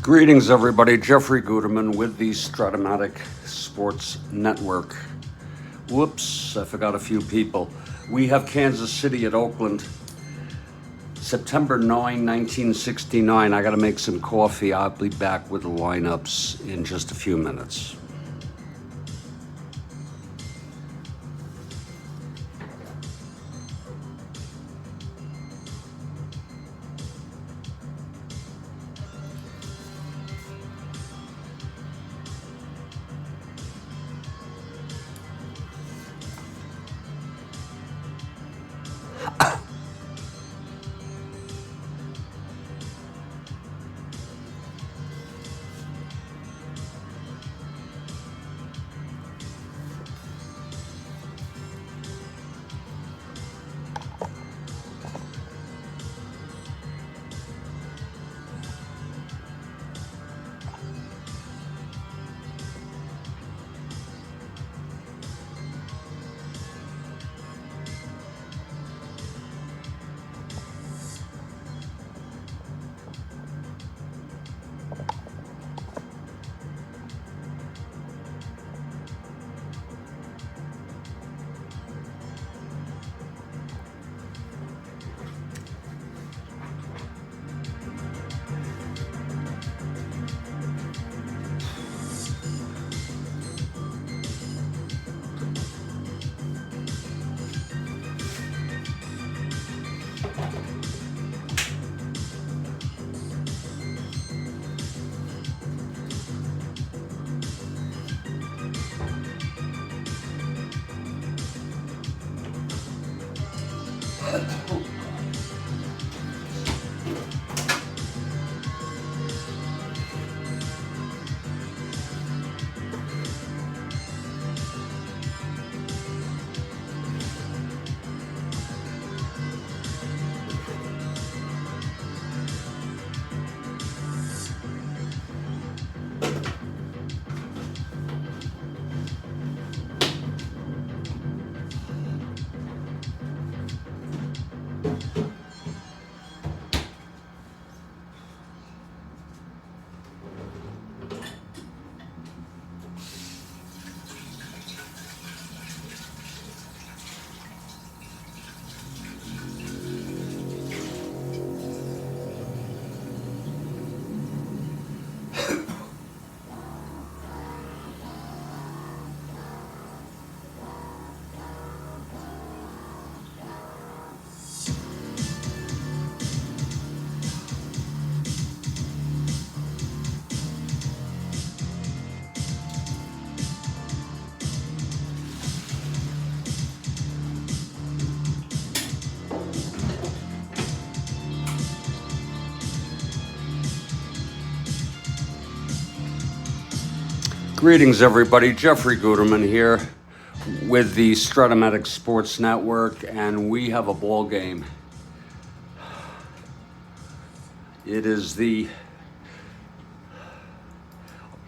Greetings, everybody. Jeffrey Guterman with the Strat-O-Matic Sports Network. Whoops, I forgot a few people. We have Kansas City at Oakland, September 9, 1969. I got to make some coffee. I'll be back with the lineups in just a few minutes. Greetings, everybody. Jeffrey Guterman here with the Strat-O-Matic Sports Network, and we have a ball game. It is the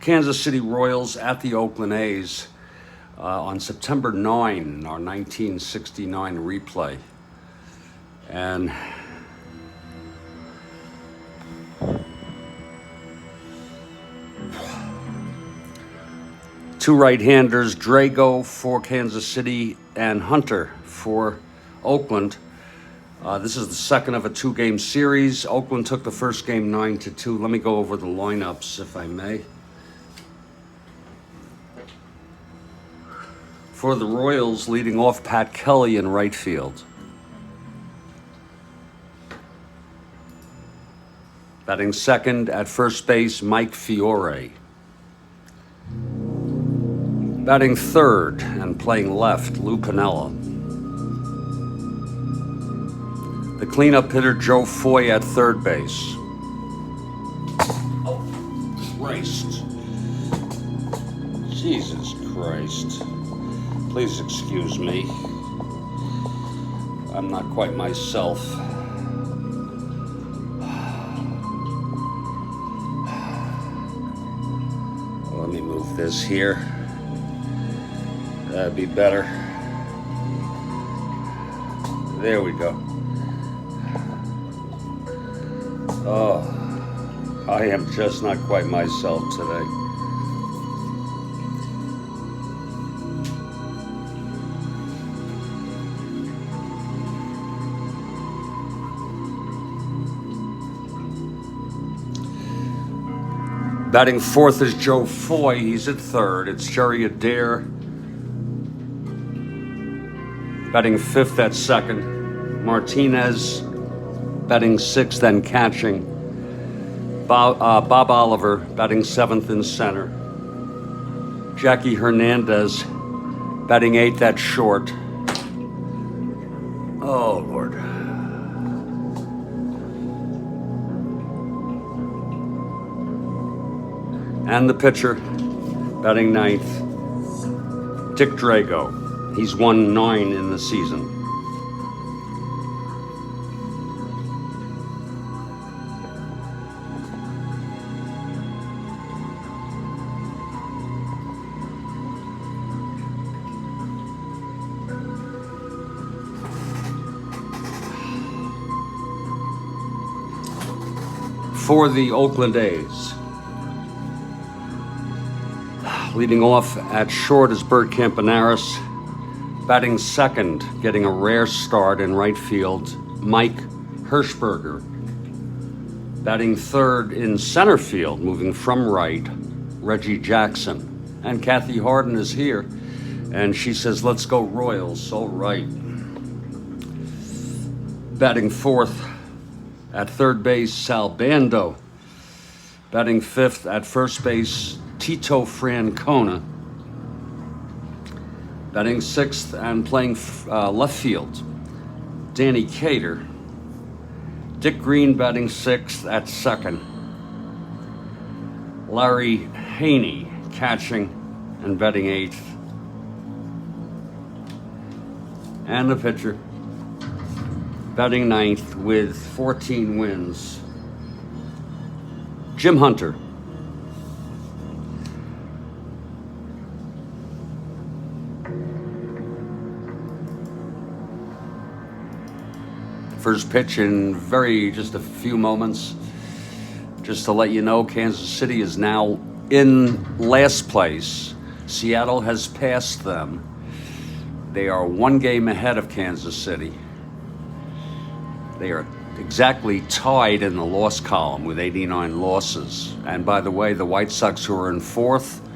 Kansas City Royals at the Oakland A's on September 9, our 1969 replay. And two right-handers, Drago for Kansas City and Hunter for Oakland. This is the second of a two-game series. Oakland took the first game 9-2. Let me go over the lineups, if I may. For the Royals, leading off Pat Kelly in right field. Batting second at first base, Mike Fiore. Batting third and playing left, Lou Piniella. The cleanup hitter, Joe Foy at third base. Oh, Christ. Jesus Christ. Please excuse me. I'm not quite myself. Let me move this here. That'd be better. There we go. Oh, I am just not quite myself today. Batting fourth is Joe Foy. He's at third. It's Jerry Adair. Batting fifth at second, Martinez. Batting sixth and catching, Bob Oliver. Batting seventh in center, Jackie Hernandez. Batting eighth at short. Oh, Lord. And the pitcher, batting ninth, Dick Drago. He's won 9 in the season. For the Oakland A's, leading off at short is Bert Campaneris. Batting second, getting a rare start in right field, Mike Hirschberger. Batting third in center field, moving from right, Reggie Jackson. And Kathy Harden is here, and she says, let's go Royals. All right. Batting fourth at third base, Sal Bando. Batting fifth at first base, Tito Francona. Batting sixth and playing left field, Danny Cater. Dick Green batting sixth at second. Larry Haney catching and batting eighth. And the pitcher, batting ninth with 14 wins, Jim Hunter. First pitch in just a few moments. Just to let you know, Kansas City is now in last place. Seattle has passed them. They are 1 game ahead of Kansas City. They are exactly tied in the loss column with 89 losses. And by the way, the White Sox, who are in fourth,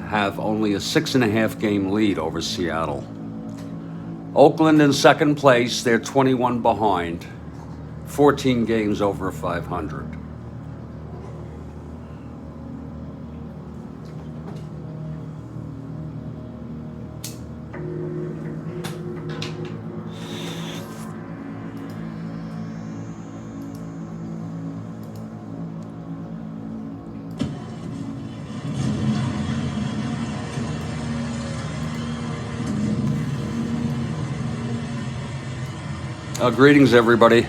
have only a 6.5 game lead over Seattle. Oakland in second place, they're 21 behind, 14 games over 500. Greetings, everybody.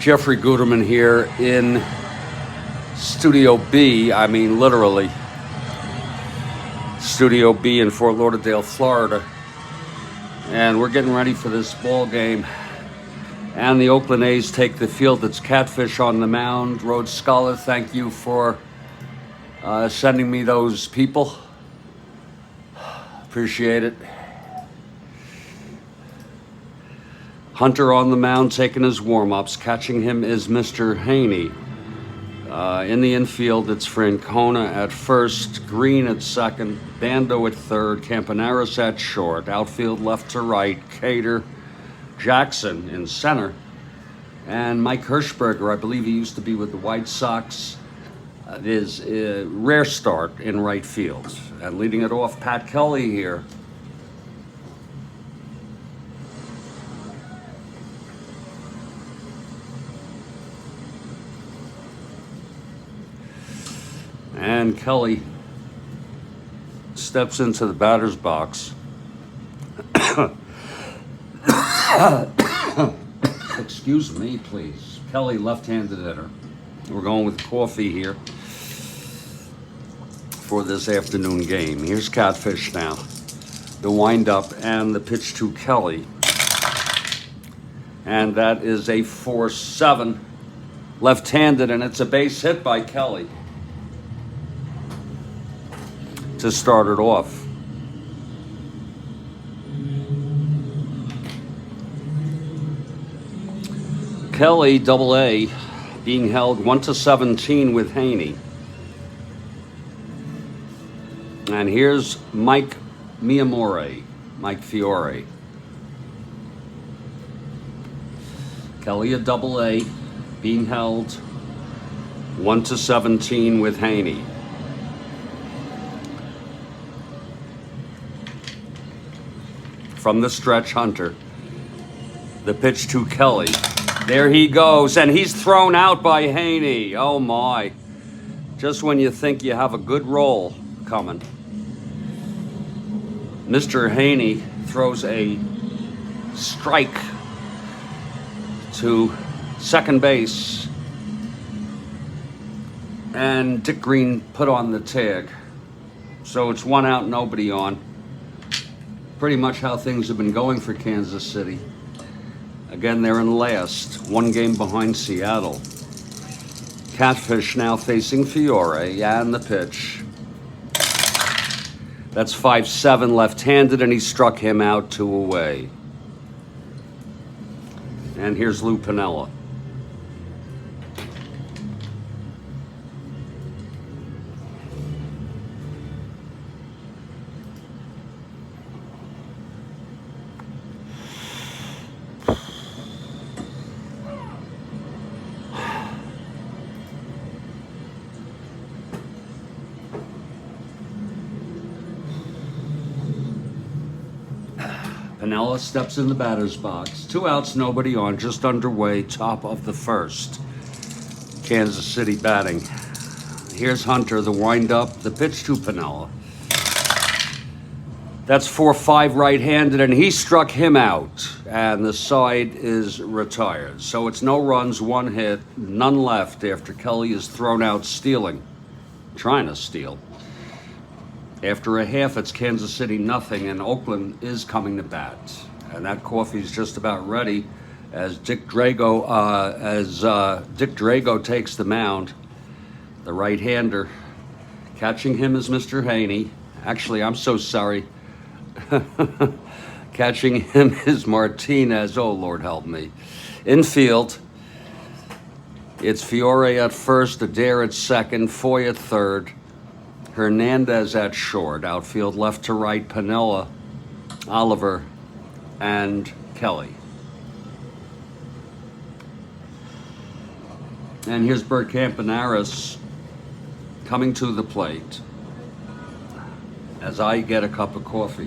Jeffrey Guterman here in Studio B. I mean, literally. Studio B in Fort Lauderdale, Florida. And we're getting ready for this ball game. And the Oakland A's take the field. It's Catfish on the mound. Rhodes Scholar, thank you for sending me those people. Appreciate it. Hunter on the mound taking his warm-ups. Catching him is Mr. Haney. In the infield, it's Francona at first, Green at second, Bando at third, Campanaris at short, outfield left to right, Cater, Jackson in center, and Mike Hirschberger, I believe he used to be with the White Sox, is a rare start in right field. And leading it off, Pat Kelly here. And Kelly steps into the batter's box. Excuse me, please. Kelly, left-handed hitter. We're going with coffee here for this afternoon game. Here's Catfish now. The windup and the pitch to Kelly. And that is a 4-7 left-handed, and it's a base hit by Kelly to start it off. Kelly, Double-A, being held 1-17 with Haney. And here's Mike Miyamori, Mike Fiore. Kelly, a Double-A, being held 1-17 with Haney. From the stretch, Hunter. The pitch to Kelly. There he goes, and he's thrown out by Haney. Oh my. Just when you think you have a good roll coming. Mr. Haney throws a strike to second base. And Dick Green put on the tag. So it's 1 out, nobody on. Pretty much how things have been going for Kansas City. Again, they're in last, 1 game behind Seattle. Catfish now facing Fiore, and the pitch. That's 5-7 left-handed, and he struck him out 2 away. And here's Lou Piniella. Piniella steps in the batter's box. 2 outs, nobody on, just underway, top of the first. Kansas City batting. Here's Hunter, the windup, the pitch to Piniella. That's 4-5 right-handed, and he struck him out, and the side is retired. So it's no runs, 1 hit, none left after Kelly is thrown out stealing, trying to steal. After a half, it's Kansas City nothing, and Oakland is coming to bat. And that coffee's just about ready as Dick Drago takes the mound. The right-hander. Catching him is Mr. Haney. Actually, I'm so sorry. Catching him is Martinez. Oh, Lord help me. Infield, it's Fiore at first, Adair at second, Foy at third. Hernandez at short, outfield left to right, Piniella, Oliver, and Kelly. And here's Bert Campanaris coming to the plate as I get a cup of coffee.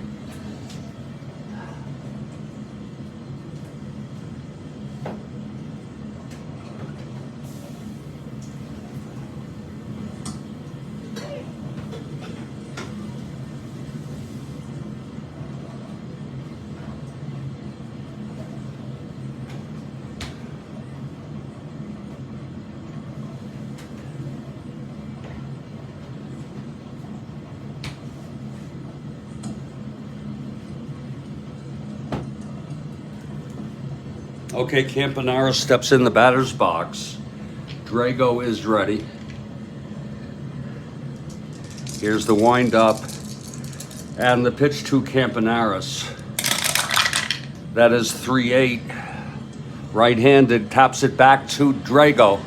Okay, Campanaris steps in the batter's box. Drago is ready. Here's the windup and the pitch to Campanaris. That is 3-8. Right-handed, taps it back to Drago.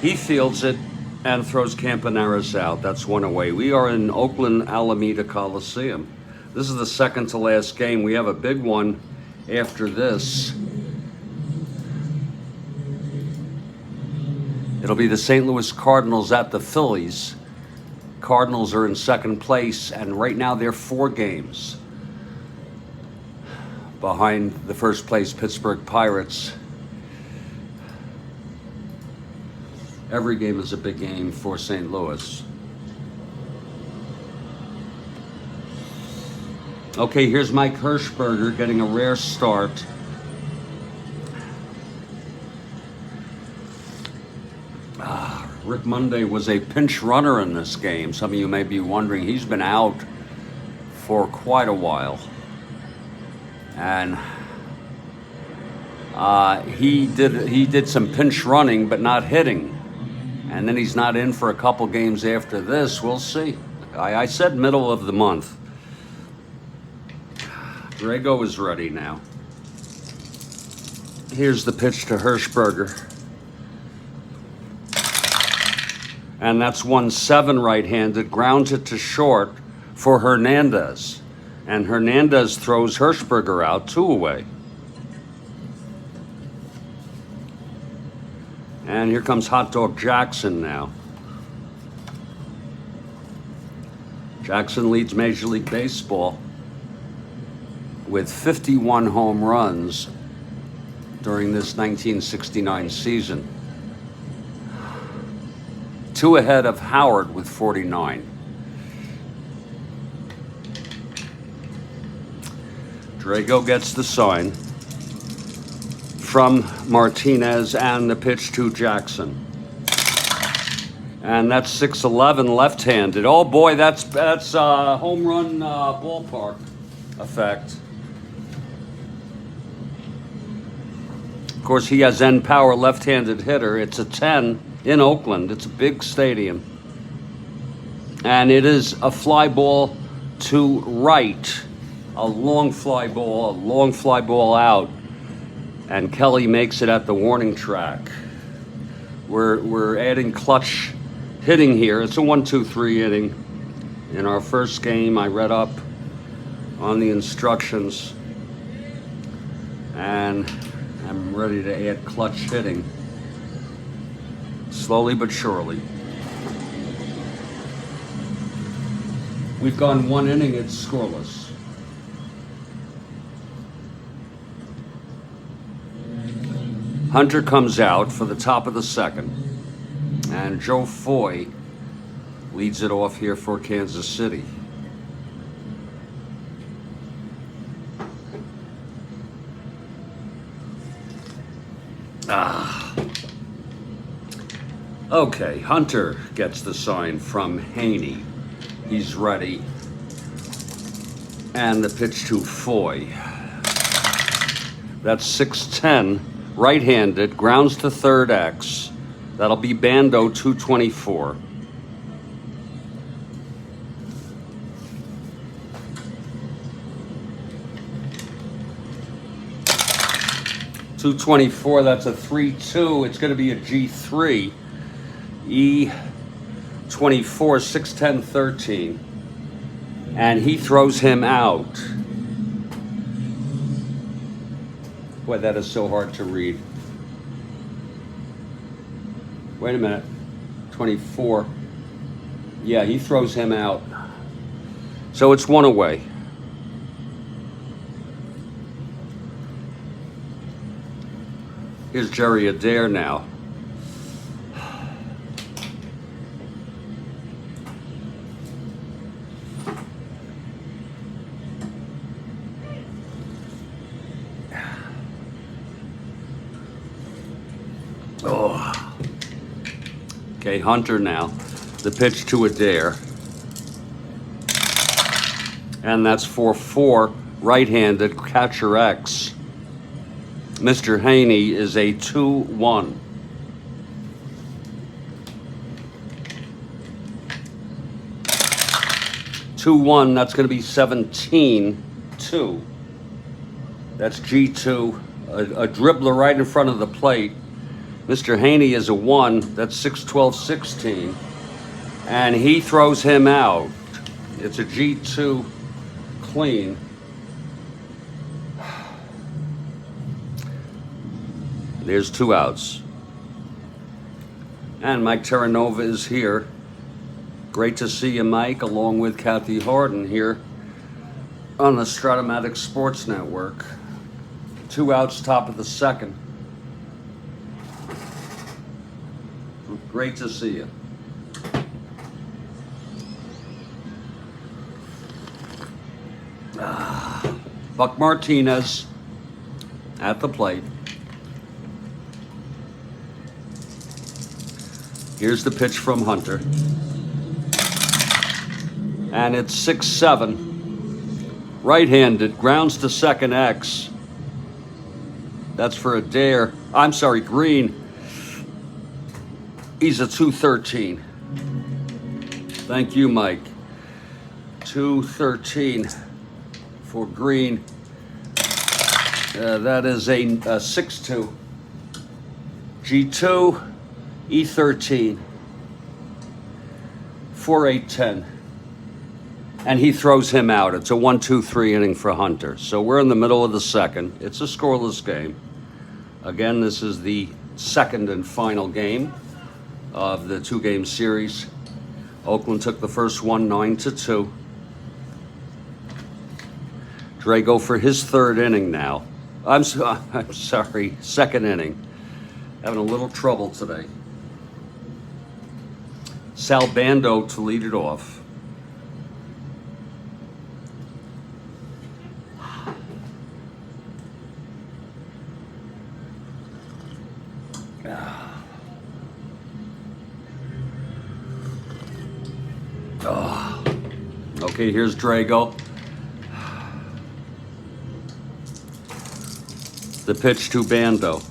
He fields it and throws Campaneris out. That's one away. We are in Oakland Alameda Coliseum. This is the second to last game. We have a big one after this. It'll be the St. Louis Cardinals at the Phillies. Cardinals are in second place, and right now they're 4 games behind the first place Pittsburgh Pirates. Every game is a big game for St. Louis. Okay, here's Mike Hirschberger getting a rare start. Rick Monday was a pinch runner in this game. Some of you may be wondering, he's been out for quite a while. And he did some pinch running, but not hitting. And then he's not in for a couple games after this. We'll see. I said middle of the month. Drago is ready now. Here's the pitch to Hirschberger. And that's 1-7 right-handed. Grounds it to short for Hernandez. And Hernandez throws Hirschberger out, 2 away. And here comes Hot Dog Jackson now. Jackson leads Major League Baseball with 51 home runs during this 1969 season. 2 ahead of Howard with 49. Drago gets the sign from Martinez and the pitch to Jackson. And that's 6-11 left-handed. Oh boy, that's home run ballpark effect. Of course, he has end power left-handed hitter. It's a 10 in Oakland. It's a big stadium. And it is a fly ball to right. A long fly ball out. And Kelly makes it at the warning track. We're adding clutch hitting here. It's a 1-2-3 inning. In our first game, I read up on the instructions. And I'm ready to add clutch hitting. Slowly but surely. We've gone 1 inning, it's scoreless. Hunter comes out for the top of the second. And Joe Foy leads it off here for Kansas City. Okay, Hunter gets the sign from Haney. He's ready. And the pitch to Foy. That's 6-10, right-handed, grounds to third X. That'll be Bando 224. .224, that's a 3-2. It's going to be a G3. E24, 6'10", 13. And he throws him out. Boy, that is so hard to read. Wait a minute. 24. Yeah, he throws him out. So it's 1 away. Here's Jerry Adair now. Okay, Hunter now. The pitch to Adair. And that's 4-4, right-handed, catcher X. Mr. Haney is a 2-1. That's going to be 17-2. That's G2. A dribbler right in front of the plate. Mr. Haney is a 1. That's 6-12-16. And he throws him out. It's a G2 clean. There's 2 outs. And Mike Terranova is here. Great to see you, Mike, along with Kathy Harden here on the Strat-O-Matic Sports Network. 2 outs, top of the second. Great to see you. Buck Martinez at the plate. Here's the pitch from Hunter. And it's 6-7. Right-handed, grounds to second X. That's for a dare. I'm sorry, Green. He's a 2-13. Thank you, Mike. 2-13 for Green. That is a 6-2. G2, E13. 4-8-10. And he throws him out. It's a 1-2-3 inning for Hunter. So we're in the middle of the second. It's a scoreless game. Again, this is the second and final game of the 2-game series. Oakland took the first one 9-2. Drago for his 3rd inning now. I'm sorry, 2nd inning. Having a little trouble today. Sal Bando to lead it off. Okay, here's Drago. The pitch to Bando.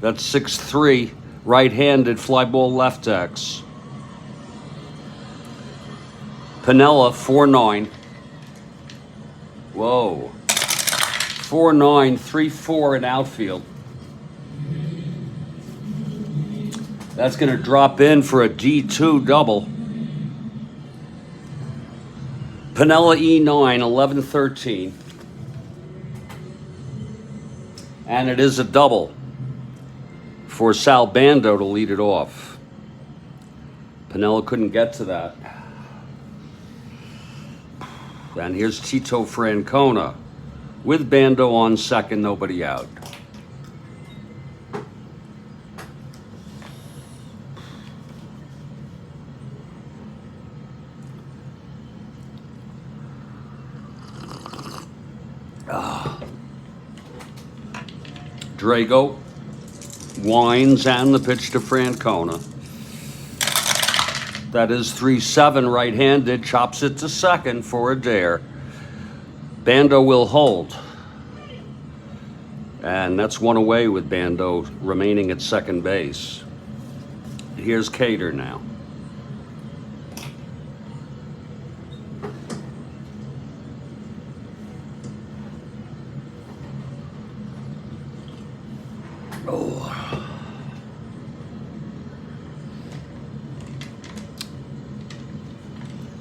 That's 6-3. Right-handed, fly ball left X. Pinella, 4-9. Whoa. 4-9, 3-4 in outfield. That's going to drop in for a D2 double. Pinella E9, 11-13. And it is a double for Sal Bando to lead it off. Pinella couldn't get to that. And here's Tito Francona with Bando on second, nobody out. Drago winds and the pitch to Francona. That is 3-7 right-handed, chops it to second for a dare. Bando will hold. And that's one away with Bando remaining at second base. Here's Cater now.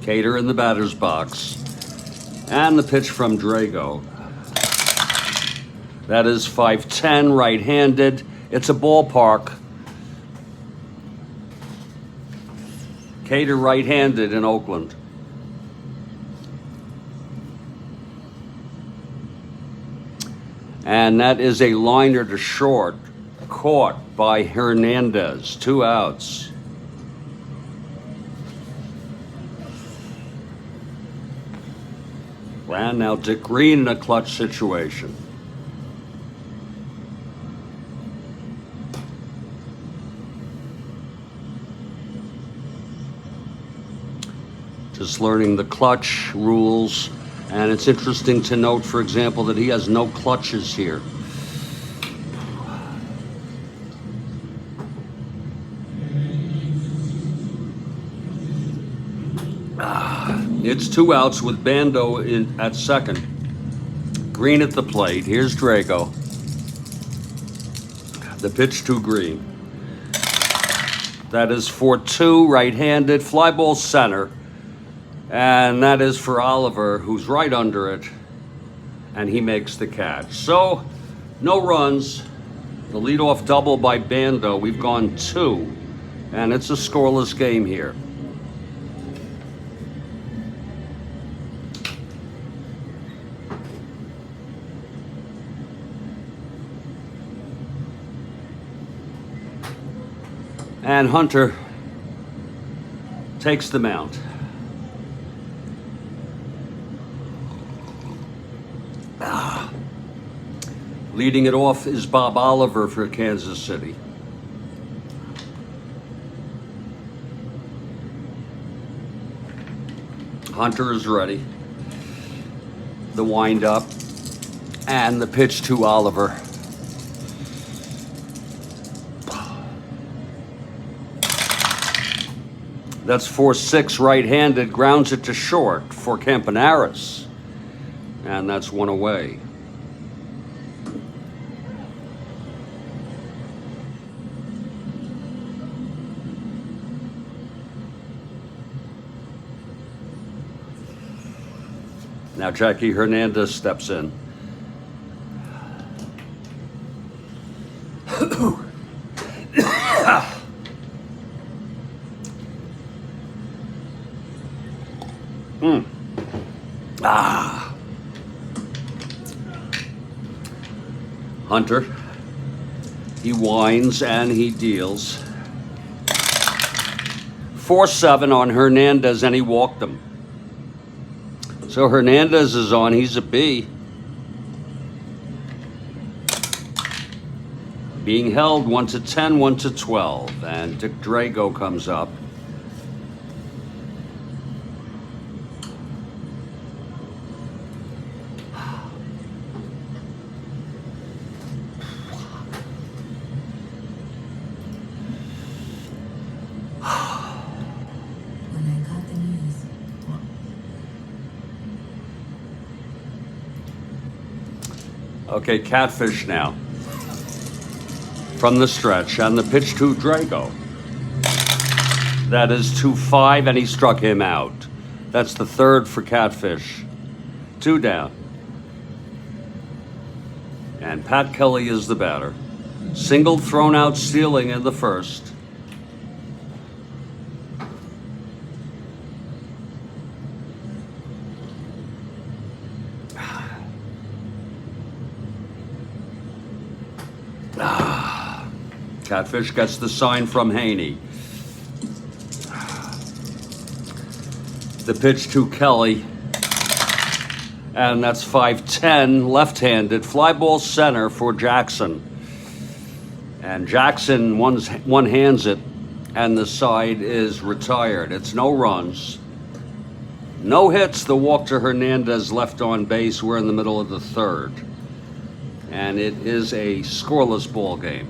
Cater in the batter's box. And the pitch from Drago. That is 5-10 right-handed. It's a ballpark. Cater right-handed in Oakland. And that is a liner to short, caught by Hernandez. 2 outs. And now Dick Green in a clutch situation. Just learning the clutch rules. And it's interesting to note, for example, that he has no clutches here. It's 2 outs with Bando at second. Green at the plate. Here's Drago. The pitch to green. That is for 2, right-handed, fly ball center. And that is for Oliver, who's right under it. And he makes the catch. So, no runs. The leadoff double by Bando. We've gone 2. And it's a scoreless game here. And Hunter takes the mound. Leading it off is Bob Oliver for Kansas City. Hunter is ready. The windup and the pitch to Oliver. That's 4-6 right-handed, grounds it to short for Campanaris. And that's 1 away. Now Jackie Hernandez steps in. Hunter, he winds and he deals. 4-7 on Hernandez, and he walked him. So Hernandez is on, he's a B. Being held 1-10, 1-12, and Dick Drago comes up. Okay, catfish now. From the stretch, and the pitch to Drago. That is 2-5, and he struck him out. That's the 3rd for catfish. 2 down. And Pat Kelly is the batter. Single thrown out stealing in the 1st. Catfish gets the sign from Haney. The pitch to Kelly. And that's 5-10, left-handed, fly ball center for Jackson. And Jackson one-hands it, and the side is retired. It's no runs. No hits, the walk to Hernandez left on base. We're in the middle of the 3rd. And it is a scoreless ball game.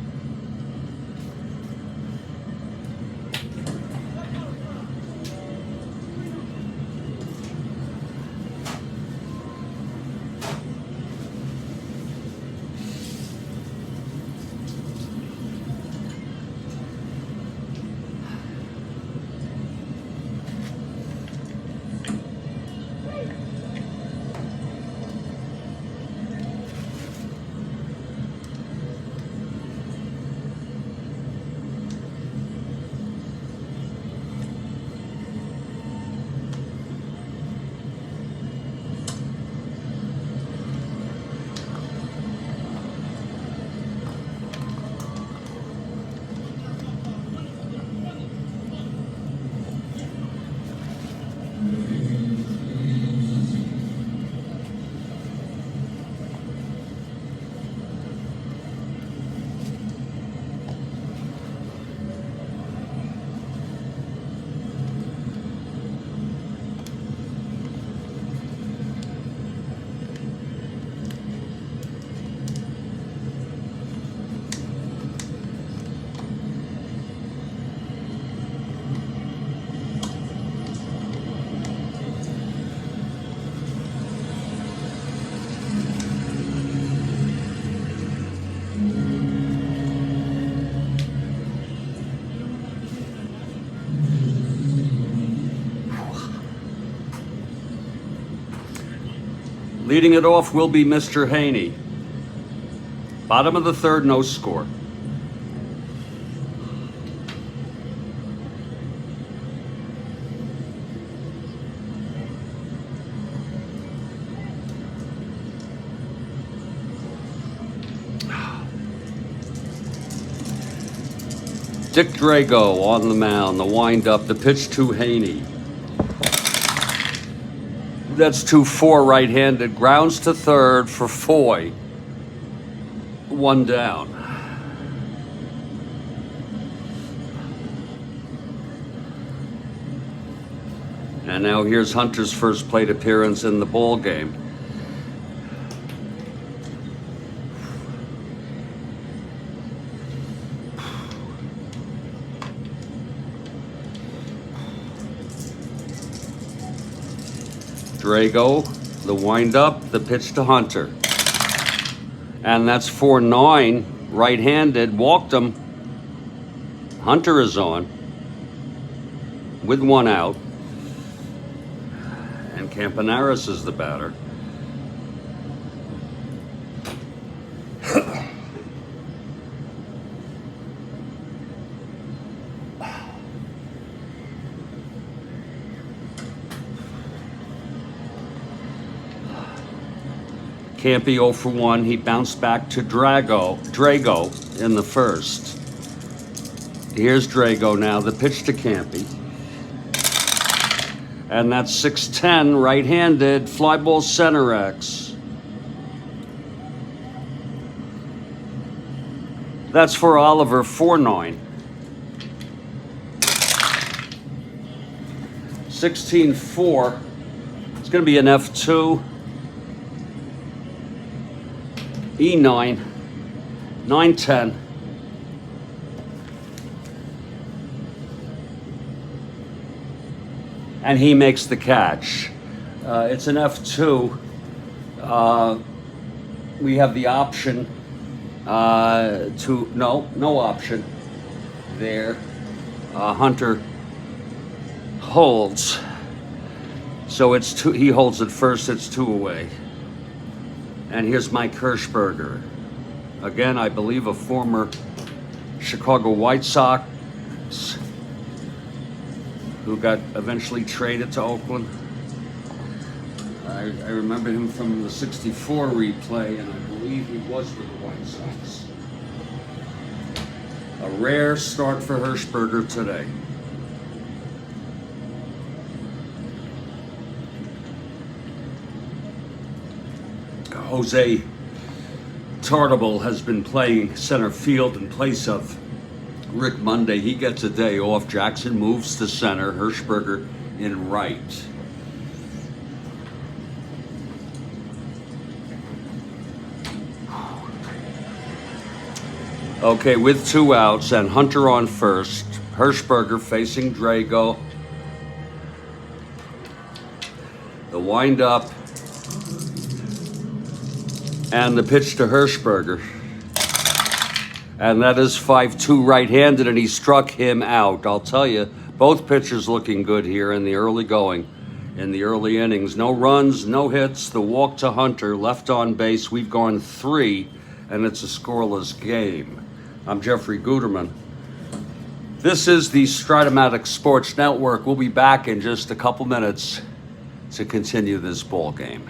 Leading it off will be Mr. Haney. Bottom of the third, no score. Dick Drago on the mound, the windup, the pitch to Haney. That's 2-4 right-handed, grounds to third for Foy. One down. And now here's Hunter's first plate appearance in the ball game. Drago, the windup, the pitch to Hunter. And that's 4-9, right-handed, walked him. Hunter is on with one out. And Campanaris is the batter. Campy 0 for 1. He bounced back to Drago in the first. Here's Drago now, the pitch to Campy. And that's 6-10, right-handed, fly ball center X. That's for Oliver, 4-9. 16-4. It's going to be an F2. E9, 9-10. And he makes the catch. It's an F2. We have the option to, no option there. Hunter holds. So it's two, he holds it first, it's 2 away. And here's Mike Hirschberger. Again, I believe a former Chicago White Sox who got eventually traded to Oakland. I remember him from the '64 replay, and I believe he was with the White Sox. A rare start for Hirschberger today. Jose Tartable has been playing center field in place of Rick Monday. He gets a day off. Jackson moves to center. Hirschberger in right. Okay, with 2 outs and Hunter on first. Hirschberger facing Drago. The windup. And the pitch to Hirschberger. And that is 5-2 right-handed, and he struck him out. I'll tell you, both pitchers looking good here in the early going, in the early innings. No runs, no hits, the walk to Hunter, left on base. We've gone 3, and it's a scoreless game. I'm Jeffrey Guterman. This is the Strat-O-Matic Sports Network. We'll be back in just a couple minutes to continue this ball game.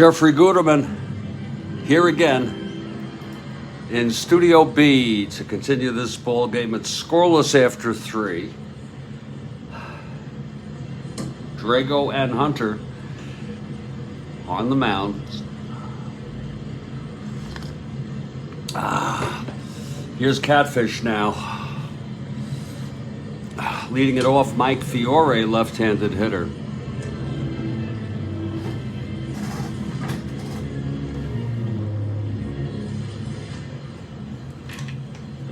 Jeffrey Guterman here again in Studio B to continue this ball game. It's scoreless after 3. Drago and Hunter on the mound. Here's Catfish now. Leading it off, Mike Fiore, left-handed hitter.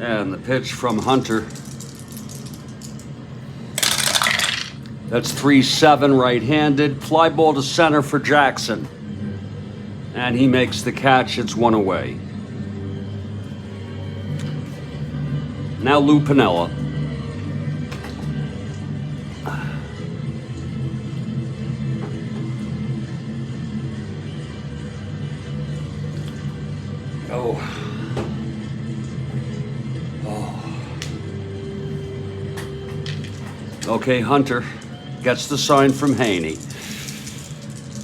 And the pitch from Hunter. That's 3-7 right-handed. Fly ball to center for Jackson. And he makes the catch. It's 1 away. Now Lou Piniella. Okay, Hunter gets the sign from Haney.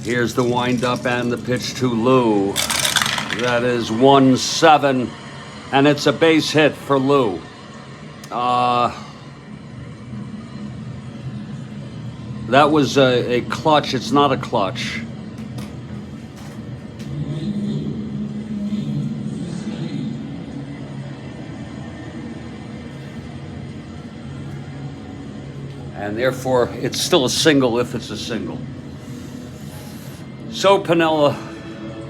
Here's the windup and the pitch to Lou. That is 1-7, and it's a base hit for Lou. That was a clutch. It's not a clutch. And therefore, it's still a single if it's a single. So Piniella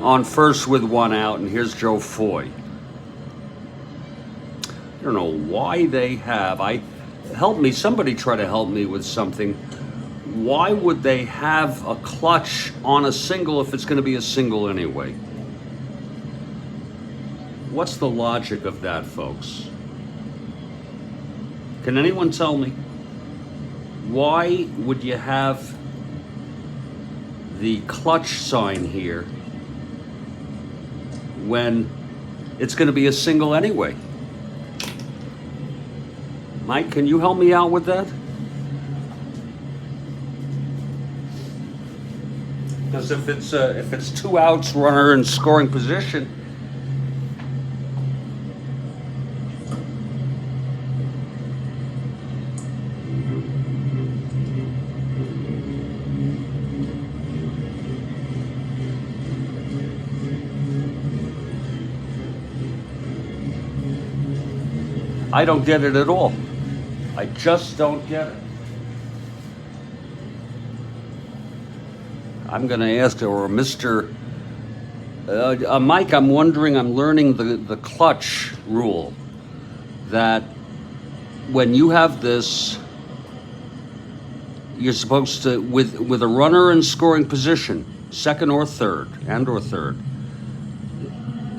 on first with 1 out, and here's Joe Foy. I don't know why they have. Somebody try to help me with something. Why would they have a clutch on a single if it's going to be a single anyway? What's the logic of that, folks? Can anyone tell me? Why would you have the clutch sign here when it's going to be a single anyway? Mike, can you help me out with that? Because if it's 2 outs, runner in scoring position, I don't get it at all. I just don't get it. I'm going to ask, or Mr. Mike, I'm learning the clutch rule. That when you have this, you're supposed to, with a runner in scoring position, second or third,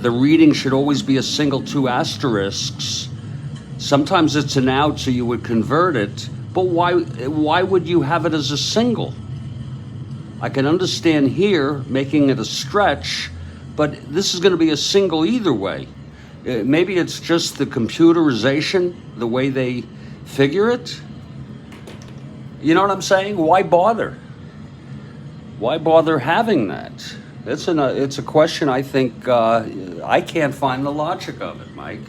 the reading should always be a single, 2 asterisks. Sometimes it's an out, so you would convert it, but why would you have it as a single? I can understand here making it a stretch, but this is going to be a single either way. Maybe it's just the computerization, the way they figure it. You know what I'm saying? Why bother? Why bother having that? It's a question I think I can't find the logic of it, Mike.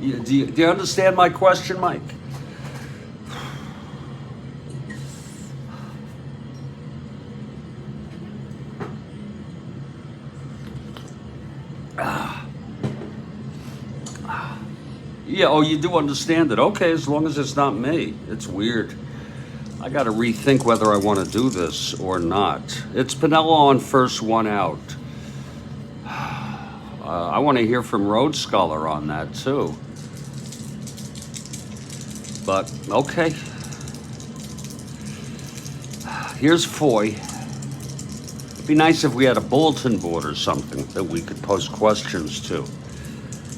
Do you understand my question, Mike? Yeah, oh, you do understand it. Okay, as long as it's not me. It's weird. I got to rethink whether I want to do this or not. It's Piniella on first, 1 out. I want to hear from Road Scholar on that, too. But, okay. Here's Foy. It'd be nice if we had a bulletin board or something that we could post questions to.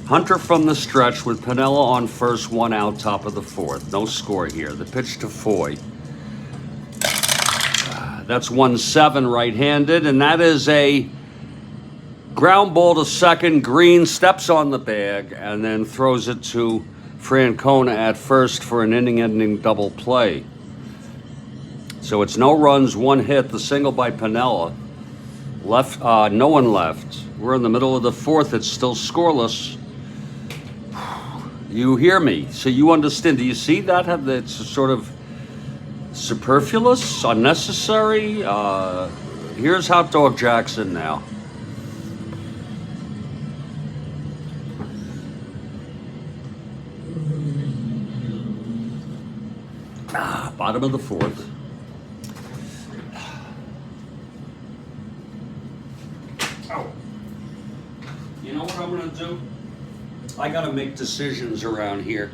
Hunter from the stretch with Piniella on first, 1 out, top of the 4th. No score here. The pitch to Foy. That's 1-7 right-handed, and that is a ground ball to second. Green steps on the bag and then throws it to Francona at first for an inning-ending double play. So it's no runs, one hit, the single by Piniella. Left, no one left. We're in the middle of the fourth. It's still scoreless. You hear me, so you understand. Do you see that? It's sort of superfluous, unnecessary. Here's Hot Dog Jackson now. Bottom of the fourth. Oh. You know what I'm gonna do? I gotta make decisions around here.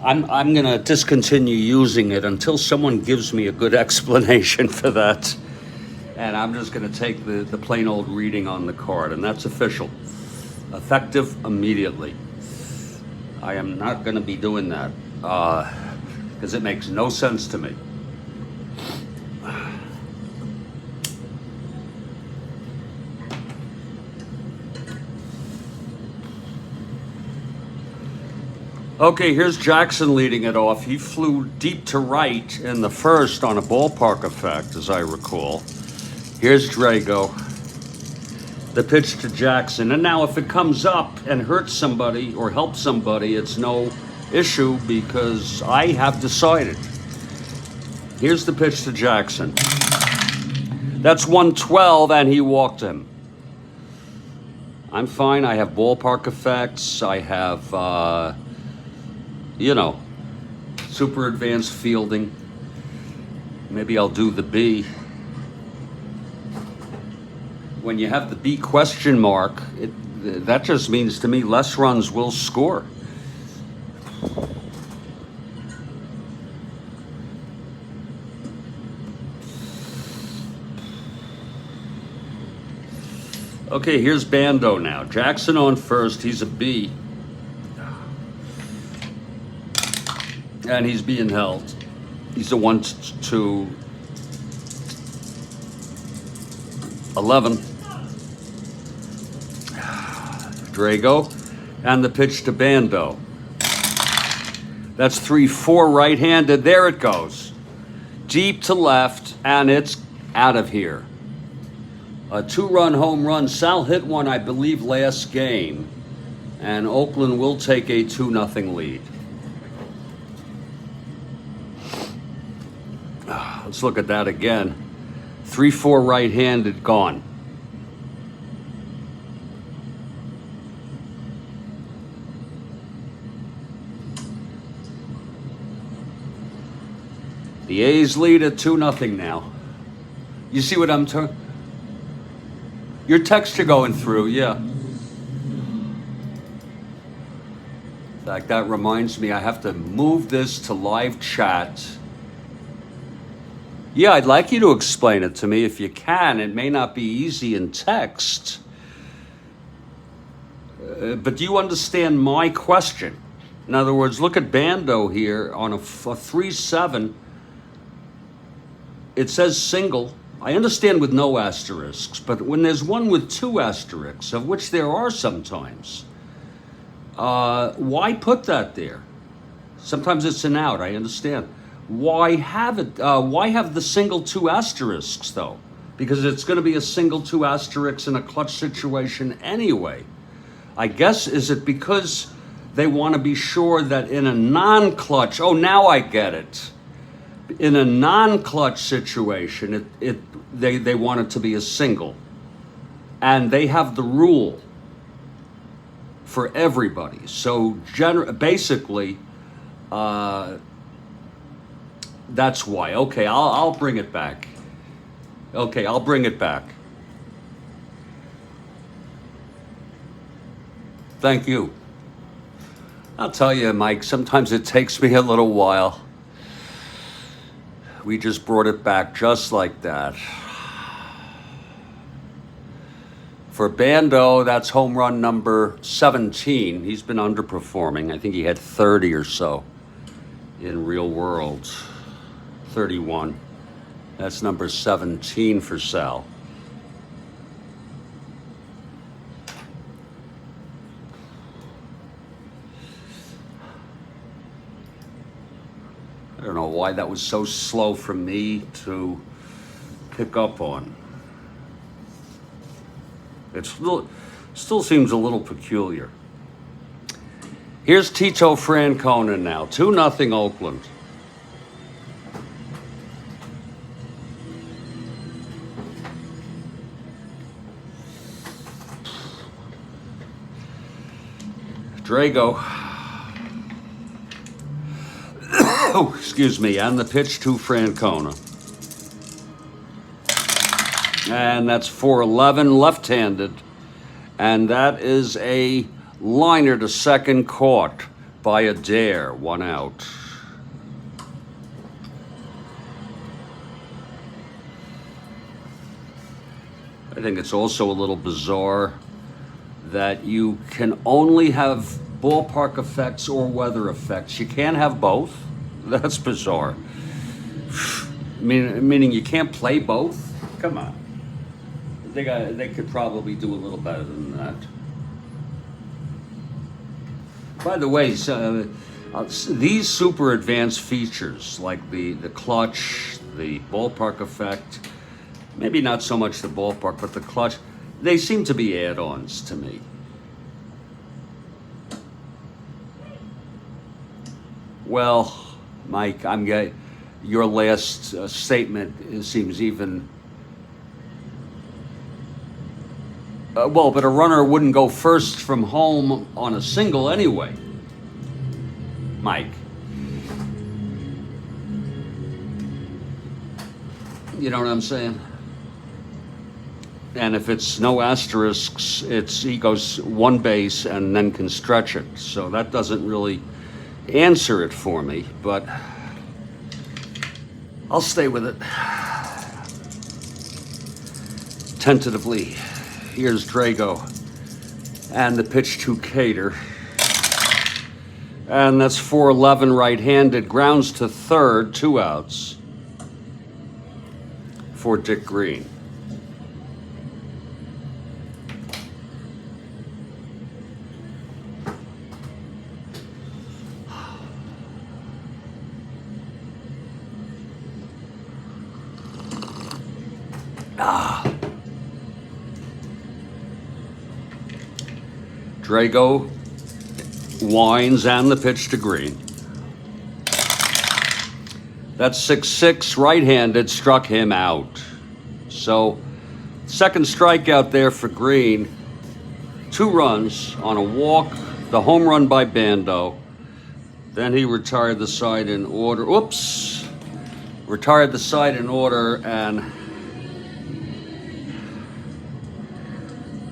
I'm gonna discontinue using it until someone gives me a good explanation for that. And I'm just gonna take the plain old reading on the card, and that's official. Effective immediately. I am not gonna be doing that, because it makes no sense to me. Okay, here's Jackson leading it off. He flew deep to right in the first on a ballpark effect, as I recall. Here's Drago. The pitch to Jackson. And now if it comes up and hurts somebody or helps somebody, it's no issue because I have decided. Here's the pitch to Jackson. That's 112 and he walked him. I'm fine. I have ballpark effects. I have... super advanced fielding. Maybe I'll do the B. When you have the B question mark, that just means to me less runs will score. Okay, here's Bando now. Jackson on first, he's a B. And he's being held. He's a 1-2. 11. Drago. And the pitch to Bando. That's 3-4 right-handed. There it goes. Deep to left, and it's out of here. A 2-run home run. Sal hit one, I believe, last game. And Oakland will take a 2-0 lead. Let's look at that again. 3-4 right-handed, gone. The A's lead at 2-0 now. You see what I'm talking? Your texts are going through, yeah. In fact, that reminds me, I have to move this to live chat. Yeah, I'd like you to explain it to me if you can. It may not be easy in text. But do you understand my question? In other words, look at Bando here on a 3-7. It says single. I understand with no asterisks, but when there's one with 2 asterisks, of which there are sometimes, why put that there? Sometimes it's an out, I understand. Why have it? Why have the single 2 asterisks, though? Because it's going to be a single 2 asterisks in a clutch situation anyway. I guess, is it because they want to be sure that in a non-clutch, oh, now I get it. In a non-clutch situation, they want it to be a single. And they have the rule for everybody. So basically, that's why. Okay, I'll bring it back. Okay, I'll bring it back. Thank you. I'll tell you, Mike, sometimes it takes me a little while. We just brought it back just like that. For Bando, that's home run number 17. He's been underperforming. I think he had 30 or so in real world. 31. That's number 17 for Sal. I don't know why that was so slow for me to pick up on. Still seems a little peculiar. Here's Tito Francona now, 2-0 Oakland. Drago. Oh, excuse me, and the pitch to Francona. And that's 4-11, left-handed. And that is a liner to second, caught by Adair, 1 out. I think it's also a little bizarre that you can only have ballpark effects or weather effects. You can't have both. That's bizarre. Meaning you can't play both? Come on. They could probably do a little better than that. By the way, these super advanced features like the clutch, the ballpark effect, maybe not so much the ballpark, but the clutch, they seem to be add-ons to me. Well, Mike, your last statement seems even. Well, but a runner wouldn't go first from home on a single anyway, Mike. You know what I'm saying? And if it's no asterisks, he goes one base and then can stretch it. So that doesn't really answer it for me, but I'll stay with it. Tentatively, here's Drago and the pitch to Cater. And that's 4-11 right-handed, grounds to third, 2 outs for Dick Green. Drago winds and the pitch to Green. That's 6-6 right-handed, struck him out. So second strikeout there for Green. 2 runs on a walk, the home run by Bando. Then he retired the side in order. Retired the side in order, and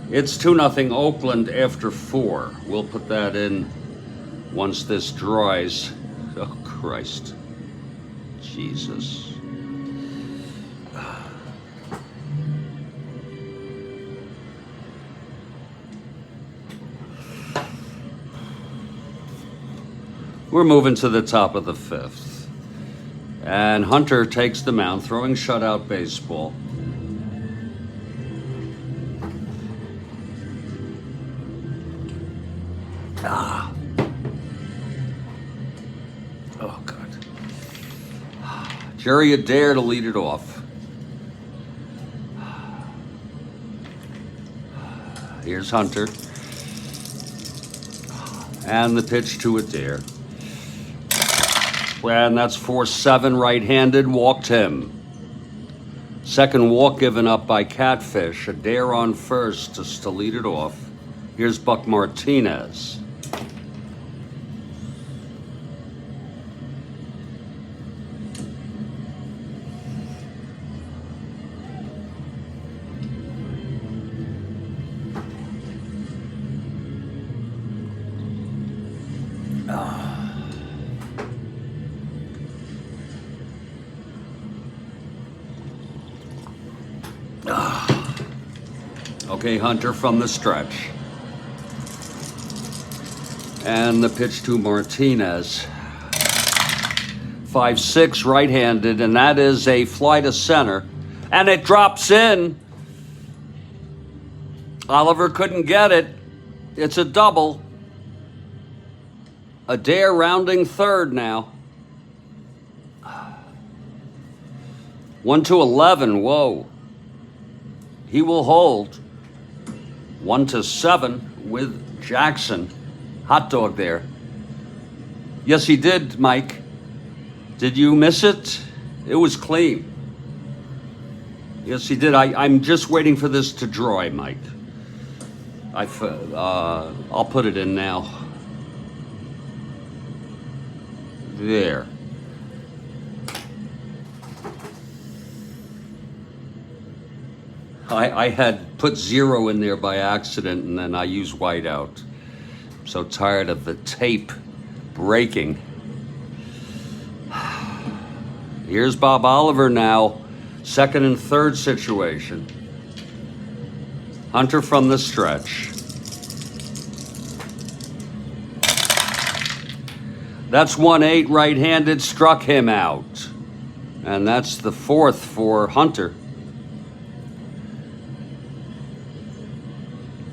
it's 2-0 Oakland after 4. We'll put that in once this dries. Oh, Christ. Jesus. We're moving to the top of the 5th. And Hunter takes the mound, throwing shutout baseball. Oh, God. Jerry Adair to lead it off. Here's Hunter. And the pitch to Adair. And that's 4-7 right-handed, walked him. Second walk given up by Catfish. Adair on first just to lead it off. Here's Buck Martinez. Okay, Hunter from the stretch. And the pitch to Martinez. 5-6 right-handed, and that is a fly to center. And it drops in. Oliver couldn't get it. It's a double. Adair rounding third now. 1-11. Whoa. He will hold. 1-7 with Jackson. Hot dog there. Yes, he did, Mike. Did you miss it? It was clean. Yes, he did. I'm just waiting for this to dry, Mike. I'll put it in now. There. I had put 0 in there by accident, and then I used whiteout. I'm so tired of the tape breaking. Here's Bob Oliver now. Second and third situation. Hunter from the stretch. That's 1-8 right-handed, struck him out. And that's the fourth for Hunter.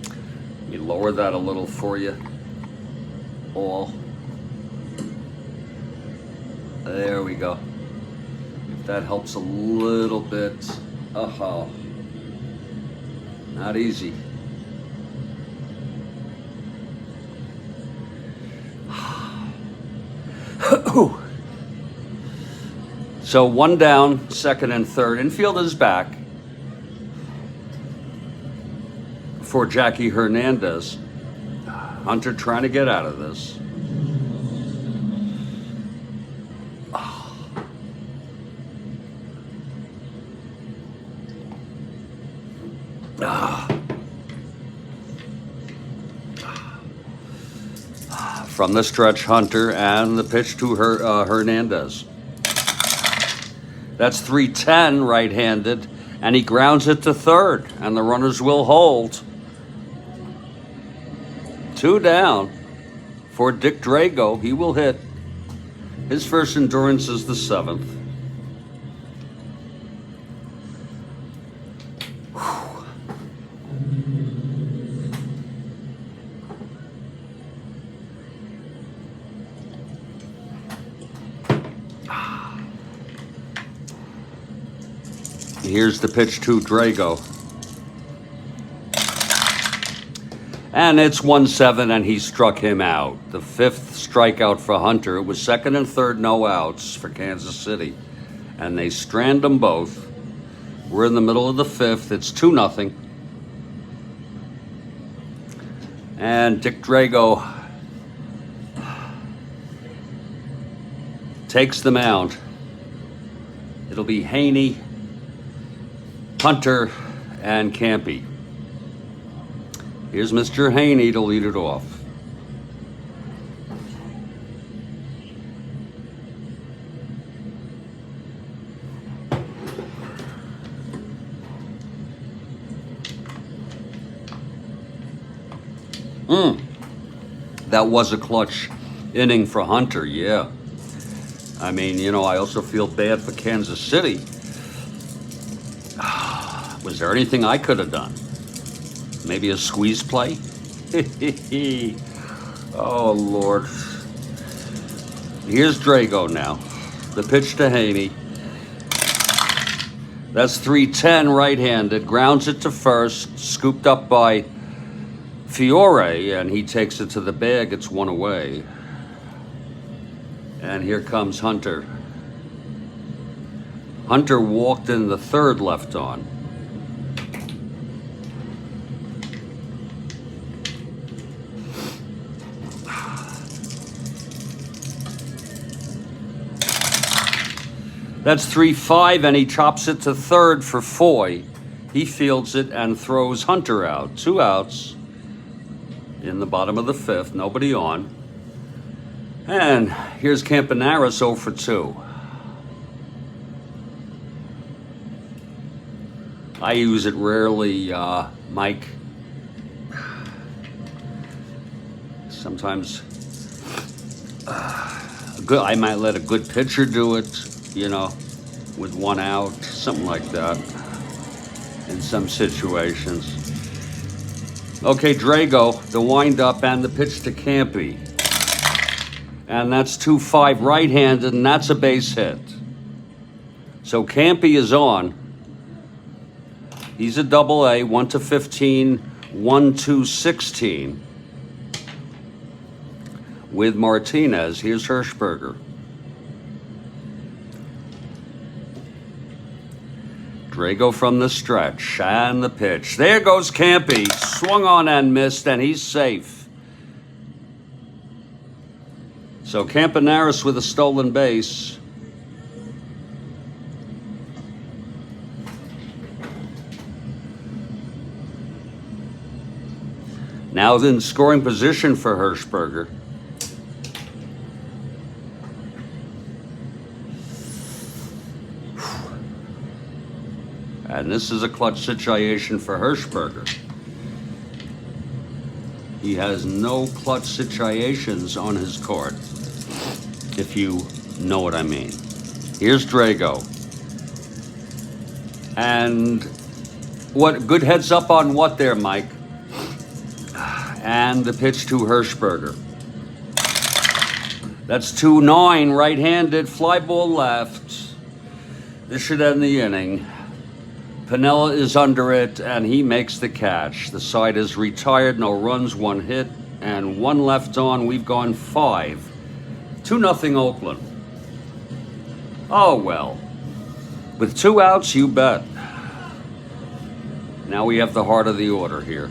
Let me lower that a little for you all. There we go. If that helps a little bit. Oh, not easy. So 1 down, second and third. Infield is back for Jackie Hernandez. Hunter trying to get out of this. From the stretch, Hunter, and the pitch to Hernandez. That's 3-10 right-handed, and he grounds it to third, and the runners will hold. 2 down for Dick Drago. He will hit. His first endurance is the 7th. Here's the pitch to Drago. And it's 1-7, and he struck him out. The 5th strikeout for Hunter. It was second and third, no outs for Kansas City. And they strand them both. We're in the middle of the 5th. It's 2-0. And Dick Drago takes the mound. It'll be Haney, Hunter, and Campy. Here's Mr. Haney to lead it off. That was a clutch inning for Hunter, yeah. I mean, you know, I also feel bad for Kansas City. Was there anything I could have done? Maybe a squeeze play? Oh, Lord. Here's Drago now. The pitch to Haney. That's 3-10 right-handed. Grounds it to first. Scooped up by Fiore, and he takes it to the bag. It's 1 away. And here comes Hunter. Hunter walked in the third left on. That's 3-5, and he chops it to third for Foy. He fields it and throws Hunter out. 2 outs in the bottom of the 5th, nobody on. And here's Campanaris 0 for 2. I use it rarely, Mike. Sometimes I might let a good pitcher do it, you know, with 1 out, something like that, in some situations. Okay, Drago, the windup and the pitch to Campy. And that's 2-5 right-handed, and that's a base hit. So So Campy is on. He's a double A, 1 to 15, 1 to 16. With Martinez, here's Hirschberger. Drago from the stretch, and the pitch. There goes Campy. Swung on and missed, and he's safe. So Campanaris with a stolen base. Now in scoring position for Hirschberger. And this is a clutch situation for Hirschberger. He has no clutch situations on his card, if you know what I mean. Here's Drago. And what good heads up on what there, Mike? And the pitch to Hirschberger. That's 2-9, right-handed, fly ball left. This should end the inning. Piniella is under it, and he makes the catch. The side is retired, no runs, 1 hit, and 1 left on. We've gone 5. 2-0 Oakland. Oh, well. With 2 outs, you bet. Now we have the heart of the order here.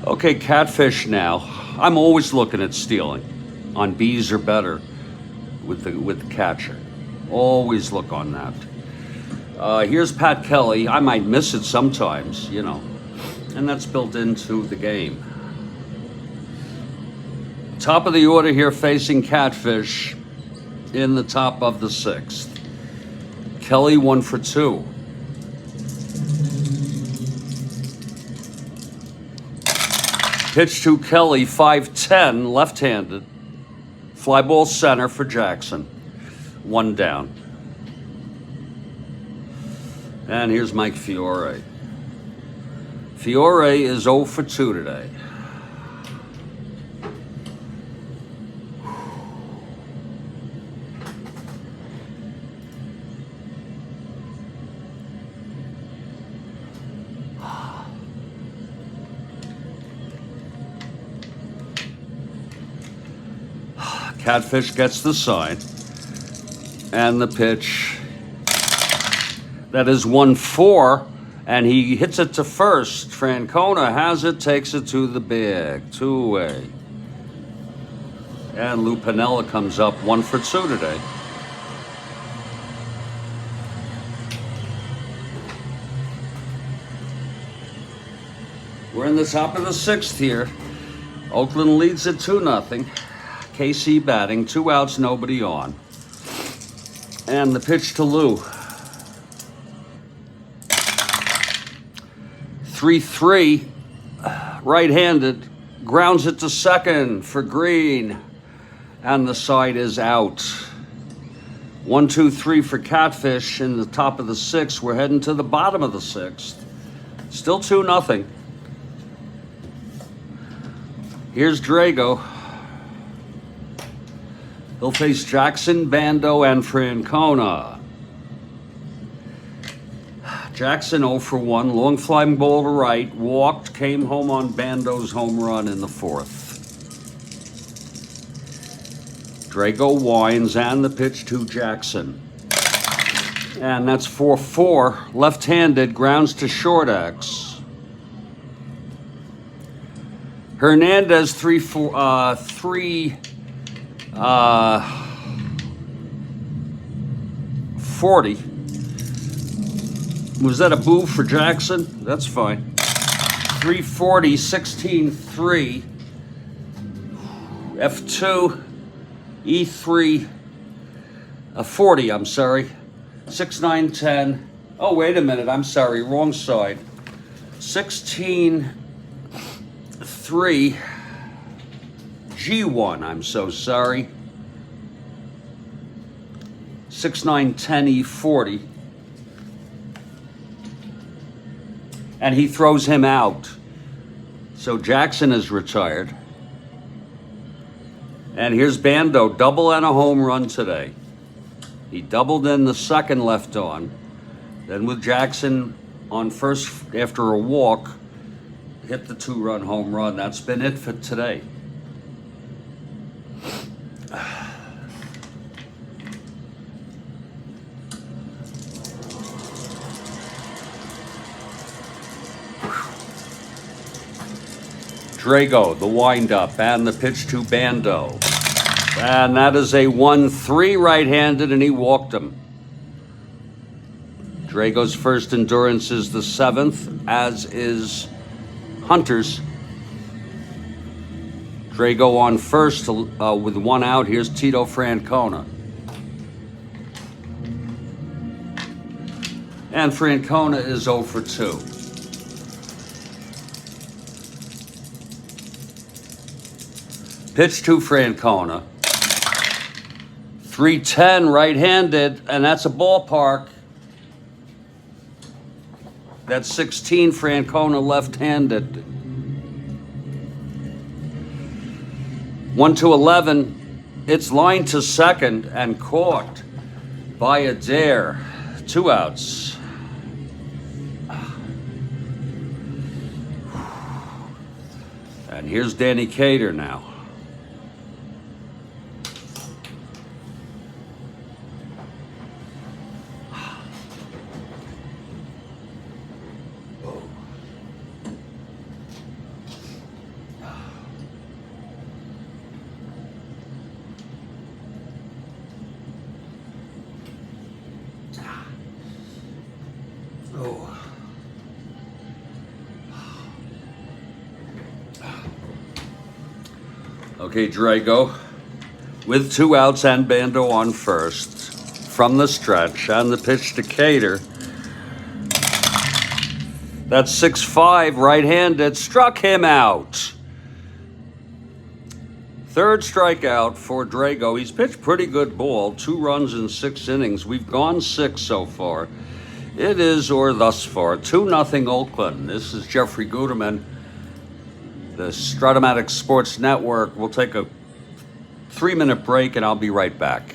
Okay, catfish now. I'm always looking at stealing on B's or better with the catcher. Always look on that. Here's Pat Kelly. I might miss it sometimes, you know, and that's built into the game. Top of the order here facing catfish in the top of the 6th. Kelly 1 for 2. Pitch to Kelly, 5-10, left-handed. Fly ball center for Jackson. 1 down. And here's Mike Fiore. Fiore is 0 for 2 today. Catfish gets the sign, and the pitch. That is 1-4, and he hits it to first. Francona has it, takes it to the big 2-way. And Lou Piniella comes up 1 for 2 today. We're in the top of the 6th here. Oakland leads it 2-0. KC batting, 2 outs, nobody on. And the pitch to Lou. 3-3, right-handed, grounds it to second for Green. And the side is out. 1-2-3 for Catfish in the top of the 6th. We're heading to the bottom of the 6th. Still 2-0. Here's Drago. He'll face Jackson, Bando, and Francona. Jackson 0 for 1, long flying ball to right, walked, came home on Bando's home run in the 4th. Drago winds, and the pitch to Jackson. And that's 4-4, left-handed, grounds to short X. Hernandez 3-40. 40. Was that a boo for Jackson? That's fine. 340, 16-3. F2, E3, 40, I'm sorry. 6-9-10. Oh, wait a minute, I'm sorry, wrong side. 16-3. G1, I'm so sorry. 6-9-10 E40. And he throws him out. So Jackson is retired. And here's Bando, double and a home run today. He doubled in the second left on. Then with Jackson on first after a walk, hit the 2-run home run. That's been it for today. Drago, the windup, and the pitch to Bando. And that is a 1-3 right-handed, and he walked him. Drago's first endurance is the 7th, as is Hunter's. Drago on first with 1 out. Here's Tito Francona. And Francona is 0 for 2. Pitch to Francona. 3-10 right-handed, and that's a ballpark. That's 16 Francona left-handed. 1-11. It's lined to second and caught by Adair. 2 outs. And here's Danny Cater now. Okay, Drago with 2 outs and Bando on first from the stretch, and the pitch to Cater. That's 6-5 right-handed, struck him out. 3rd strikeout for Drago. He's pitched pretty good ball, 2 runs in 6 innings. We've gone 6 so far. It is, or thus far, 2-0 Oakland. This is Jeffrey Guterman, the Strat-O-Matic Sports Network. We'll take a 3-minute break, and I'll be right back.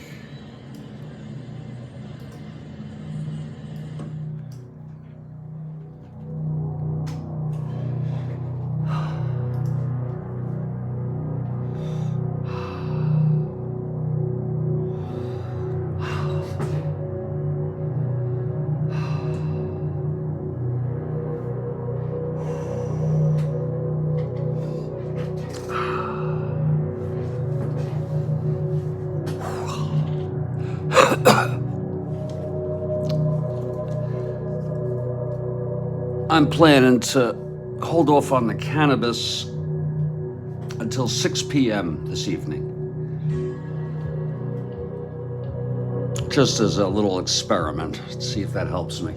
I'm planning to hold off on the cannabis until 6 p.m. this evening. Just as a little experiment. Let's see if that helps me.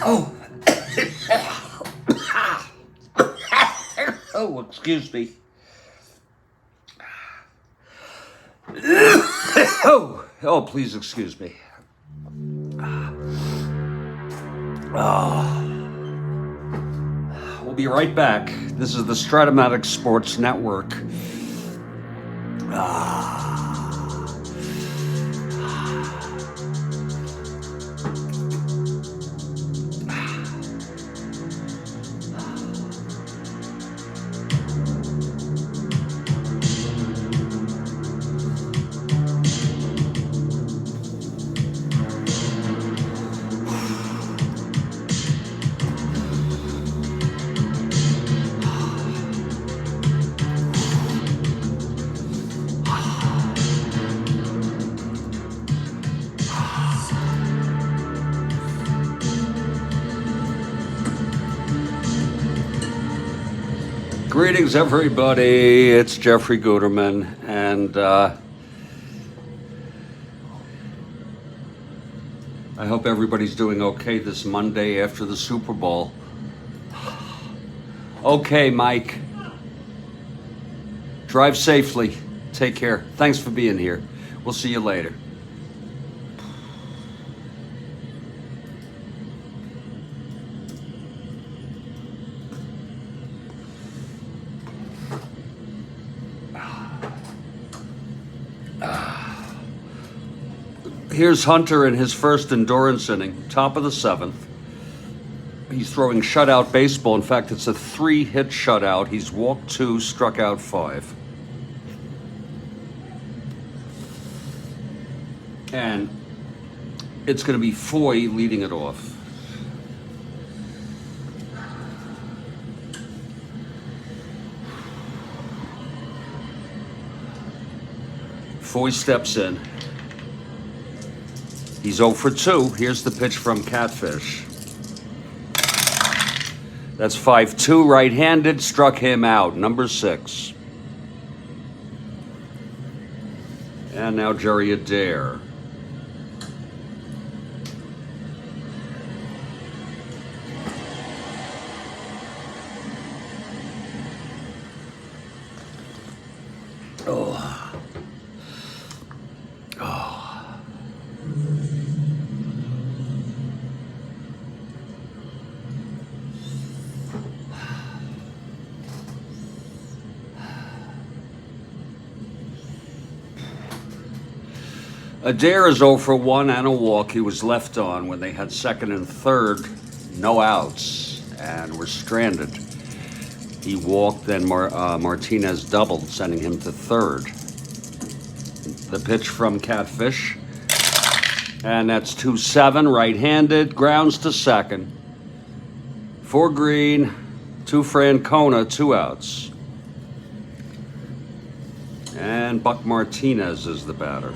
Oh. Oh, excuse me. Oh, please excuse me. We'll be right back. This is the Strat-O-Matic Sports Network. Greetings, everybody. It's Jeffrey Guterman, and I hope everybody's doing okay this Monday after the Super Bowl. Okay, Mike. Drive safely. Take care. Thanks for being here. We'll see you later. Here's Hunter in his first endurance inning, top of the 7th. He's throwing shutout baseball. In fact, it's a 3-hit shutout. He's walked 2, struck out 5. And it's going to be Foy leading it off. Foy steps in. He's 0 for 2. Here's the pitch from Catfish. That's 5-2 right-handed, struck him out, number 6. And now Jerry Adair. Adair is 0 for 1 and a walk. He was left on when they had second and third, no outs, and were stranded. He walked, then Martinez doubled, sending him to third. The pitch from Catfish, and that's 2-7, right-handed, grounds to second. For Green, 2 Francona, 2 outs. And Buck Martinez is the batter.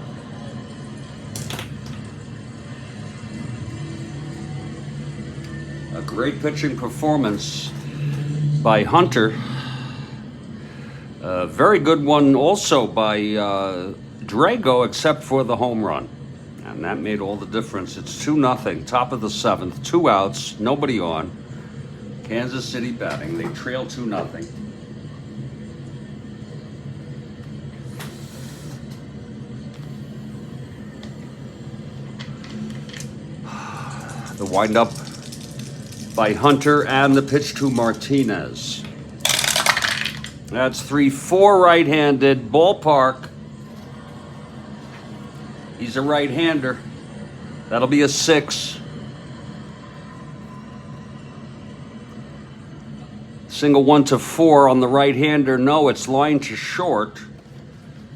A great pitching performance by Hunter. A very good one also by Drago, except for the home run. And that made all the difference. It's 2-0, top of the 7th, 2 outs, nobody on. Kansas City batting. They trail 2-0. The windup by Hunter and the pitch to Martinez. That's 3-4 right-handed, ballpark. He's a right-hander. That'll be a 6. Single 1-4 on the right-hander. No, it's line to short.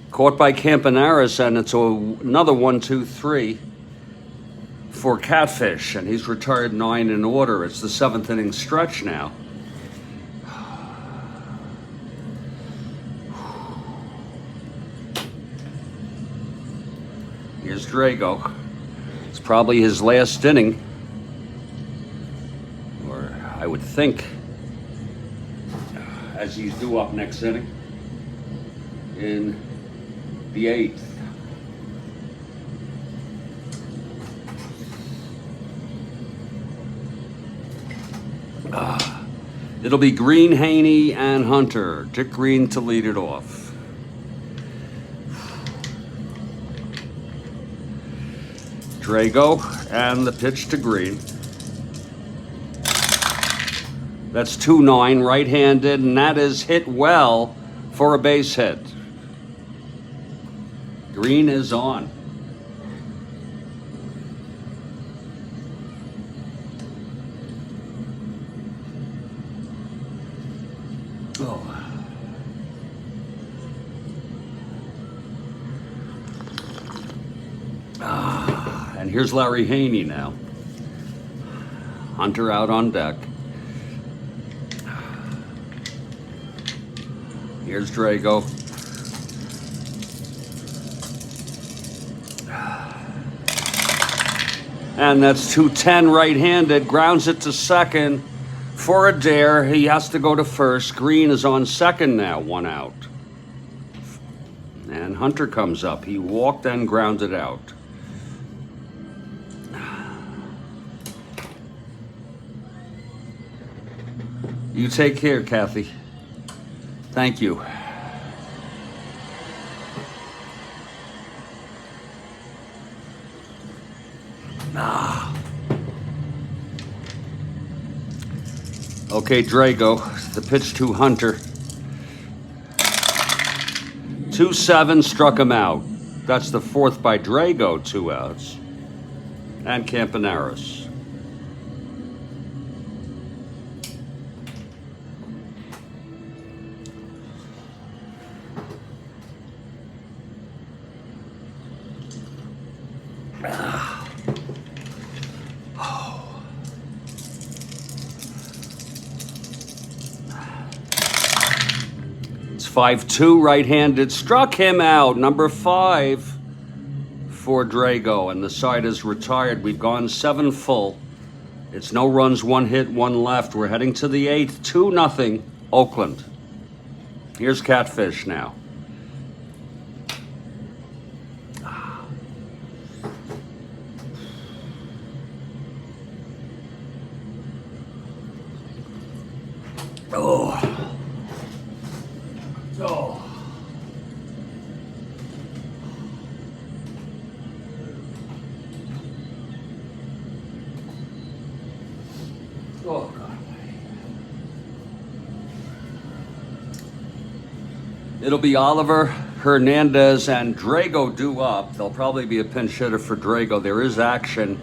Caught by Campaneris, and it's another 1-2-3. For Catfish, and he's retired 9 in order. It's the 7th inning stretch now. Here's Drago. It's probably his last inning, or I would think, as he's due up next inning in the 8th. It'll be Green, Haney, and Hunter. Dick Green to lead it off. Drago and the pitch to Green. That's 2-9 right-handed, and that is hit well for a base hit. Green is on. Oh. And here's Larry Haney now. Hunter out on deck. Here's Drago. And that's 210 right-handed. Grounds it to second for a dare. He has to go to first. Green is on second now, 1 out. And Hunter comes up. He walked and grounded out. You take care, Kathy. Thank you. Okay, Drago, the pitch to Hunter. 2-7, struck him out. That's the fourth by Drago, 2 outs. And Campaneris. It's 5-2 right-handed. Struck him out. Number 5 for Drago. And the side is retired. We've gone 7 full. It's no runs, 1 hit, 1 left. We're heading to the 8th. 2-0 Oakland. Here's Catfish now. Oh. Oh. Oh, God. It'll be Oliver, Hernandez, and Drago due up. There'll probably be a pinch hitter for Drago. There is action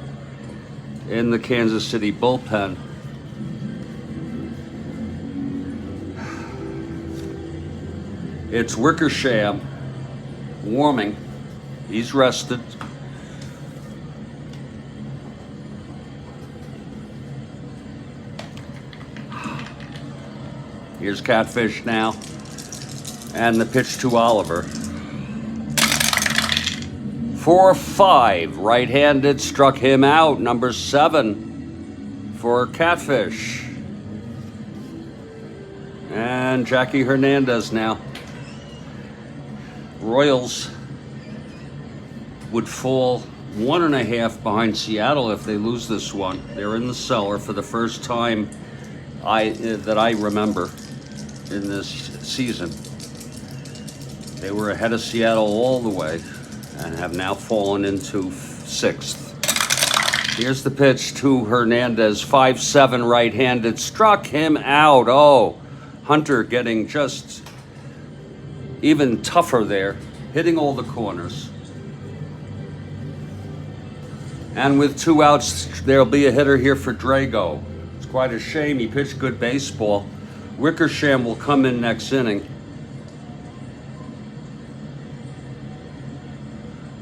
in the Kansas City bullpen. It's Wickersham warming. He's rested. Here's Catfish now. And the pitch to Oliver. 4-5, right-handed, struck him out. Number 7 for Catfish. And Jackie Hernandez now. Royals would fall 1.5 behind Seattle if they lose this one. They're in the cellar for the first time that I remember in this season. They were ahead of Seattle all the way and have now fallen into 6th. Here's the pitch to Hernandez, 5-7 right-handed, struck him out. Oh, Hunter getting just even tougher there, hitting all the corners. And with 2 outs, there'll be a hitter here for Drago. It's quite a shame. He pitched good baseball. Wickersham will come in next inning.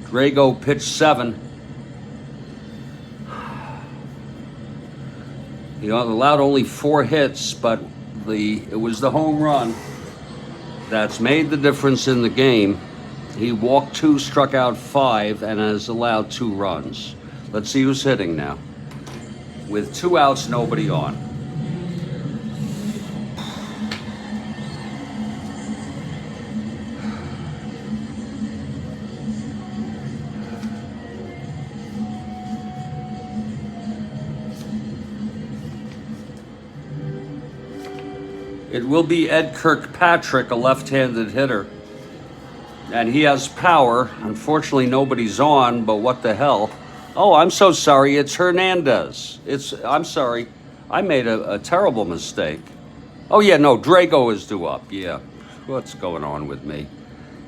Drago pitched 7. He allowed only 4 hits, but it was the home run that's made the difference in the game. He walked 2, struck out 5, and has allowed 2 runs. Let's see who's hitting now. With 2 outs, nobody on. It will be Ed Kirkpatrick, a left-handed hitter. And he has power. Unfortunately, nobody's on, but what the hell? Oh, I'm so sorry. It's Hernandez. I'm sorry. I made a terrible mistake. Oh, yeah, no, Drago is due up. Yeah. What's going on with me?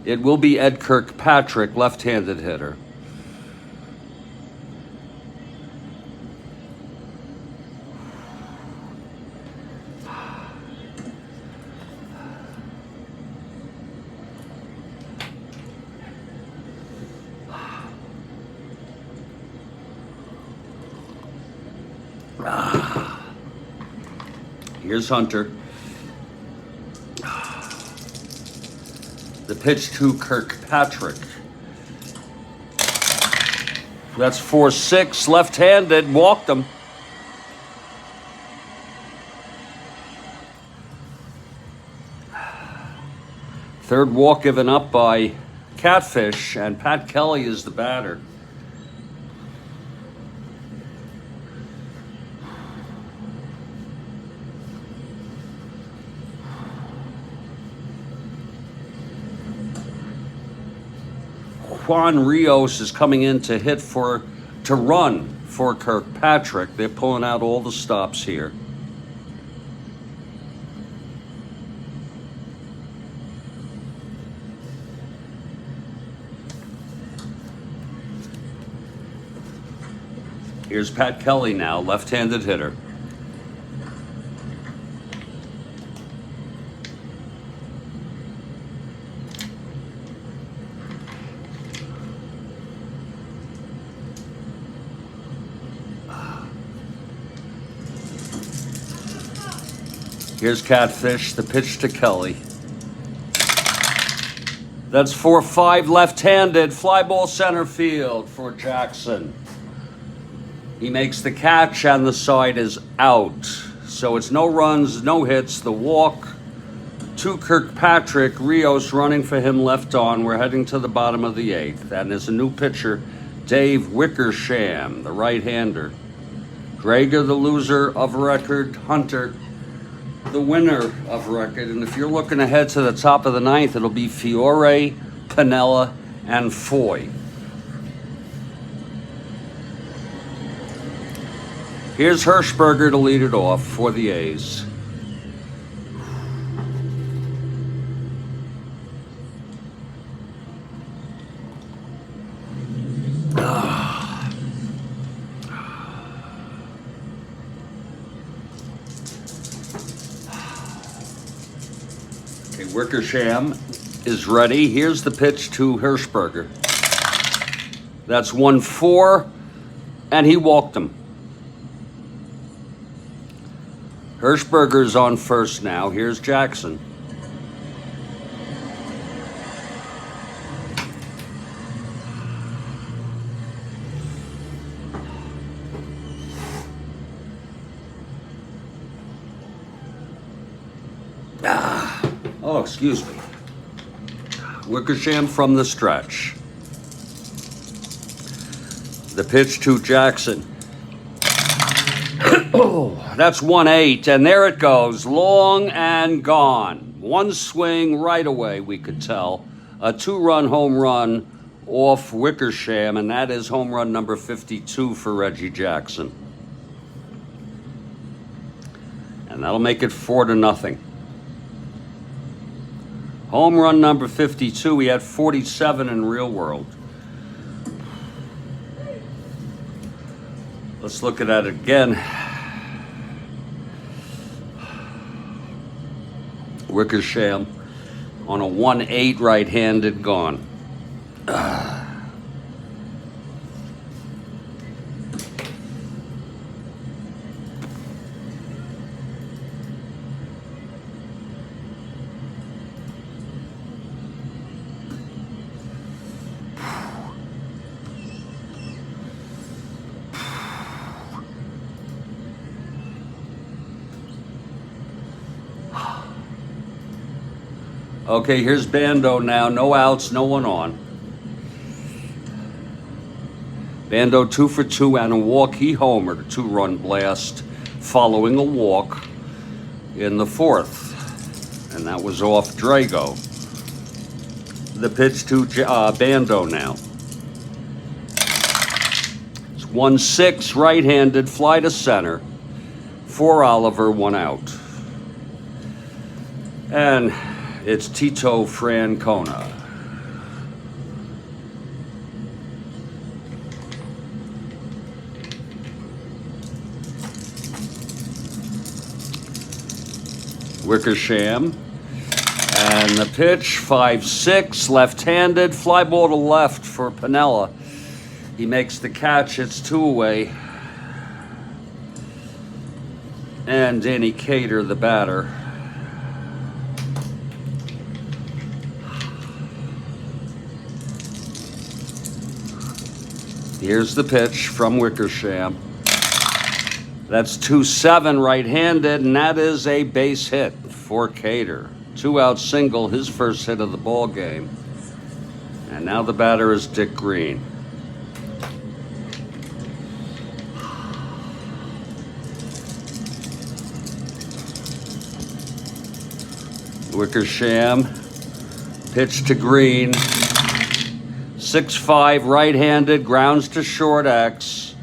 It will be Ed Kirkpatrick, left-handed hitter. Here's Hunter. The pitch to Kirkpatrick. That's 4-6, left-handed, walked him. Third walk given up by Catfish, and Pat Kelly is the batter. Juan Rios is coming in to run for Kirkpatrick. They're pulling out all the stops here. Here's Pat Kelly now, left-handed hitter. Here's Catfish, the pitch to Kelly. That's 4-5, left-handed, fly ball center field for Jackson. He makes the catch and the side is out. So it's no runs, no hits, the walk to Kirkpatrick. Rios running for him left on. We're heading to the bottom of the eighth. And there's a new pitcher, Dave Wickersham, the right-hander. Drager, the loser of record. Hunter, the winner of record. And if you're looking ahead to the top of the ninth, it'll be Fiore, Piniella, and Foy. Here's Hirschberger to lead it off for the A's. Okay, Wickersham is ready. Here's the pitch to Hirschberger. That's 1-4, and he walked him. Hirschberger's on first now. Here's Jackson. Oh, excuse me. Wickersham from the stretch. The pitch to Jackson. Oh, that's 1-8, and there it goes, long and gone. One swing right away, we could tell. A two-run home run off Wickersham, and that is home run number 52 for Reggie Jackson. And that'll make it 4-0. Home run number 52, he had 47 in real world. Let's look at that again. Wickersham on a 1-8 right-handed gone. Okay, here's Bando now. No outs, no one on. Bando 2 for 2 and a walk. He homered, a two-run blast following a walk in the fourth. and that was off Drago. The pitch to Bando now. It's 1-6, right-handed, fly to center. For Oliver, 1 out. And it's Tito Francona. Wickersham. And the pitch, 5-6, left-handed, fly ball to left for Piniella. He makes the catch, it's 2 away. And Danny Cater, the batter. Here's the pitch from Wickersham. That's 2-7, right-handed, and that is a base hit for Cater. 2-out single, his first hit of the ball game. And now the batter is Dick Green. Wickersham, pitch to Green. 6-5, right-handed, grounds to short X.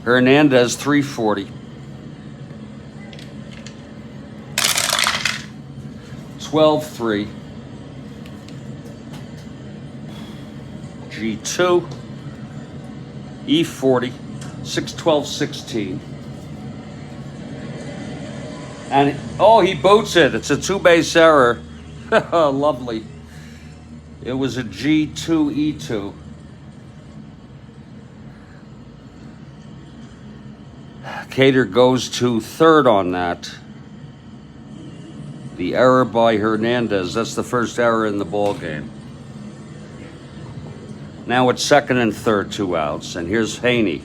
Hernandez, 340. 12-3. G2. E40. 6-12-16. And, oh, he boots it. It's a 2-base error. Lovely. It was a G2-E2. Cater goes to third on that. The error by Hernandez. That's the first error in the ball game. Now it's second and third, 2 outs. And here's Haney.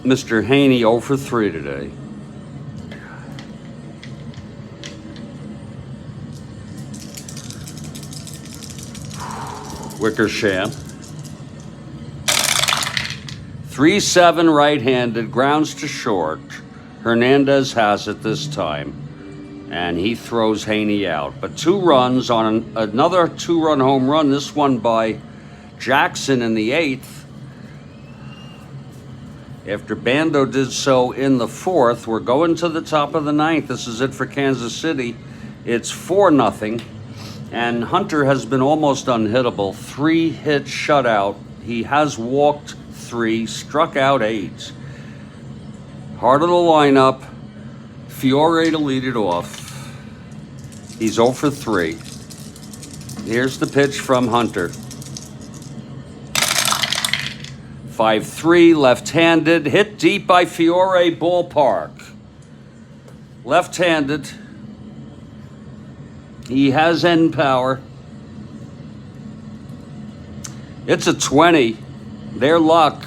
Mr. Haney 0 for 3 today. Wickersham. 3-7, right-handed, grounds to short. Hernandez has it this time, and he throws Haney out. But 2 runs on another 2-run home run, this one by Jackson in the 8th. After Bando did so in the 4th, we're going to the top of the 9th. This is it for Kansas City. It's 4-0. And Hunter has been almost unhittable. 3-hit shutout. He has walked 3, struck out 8. Heart of the lineup. Fiore to lead it off. He's 0 for 3. Here's the pitch from Hunter. 5-3, left-handed, hit deep by Fiore Ballpark. Left-handed. He has end power. It's a 20. Their luck.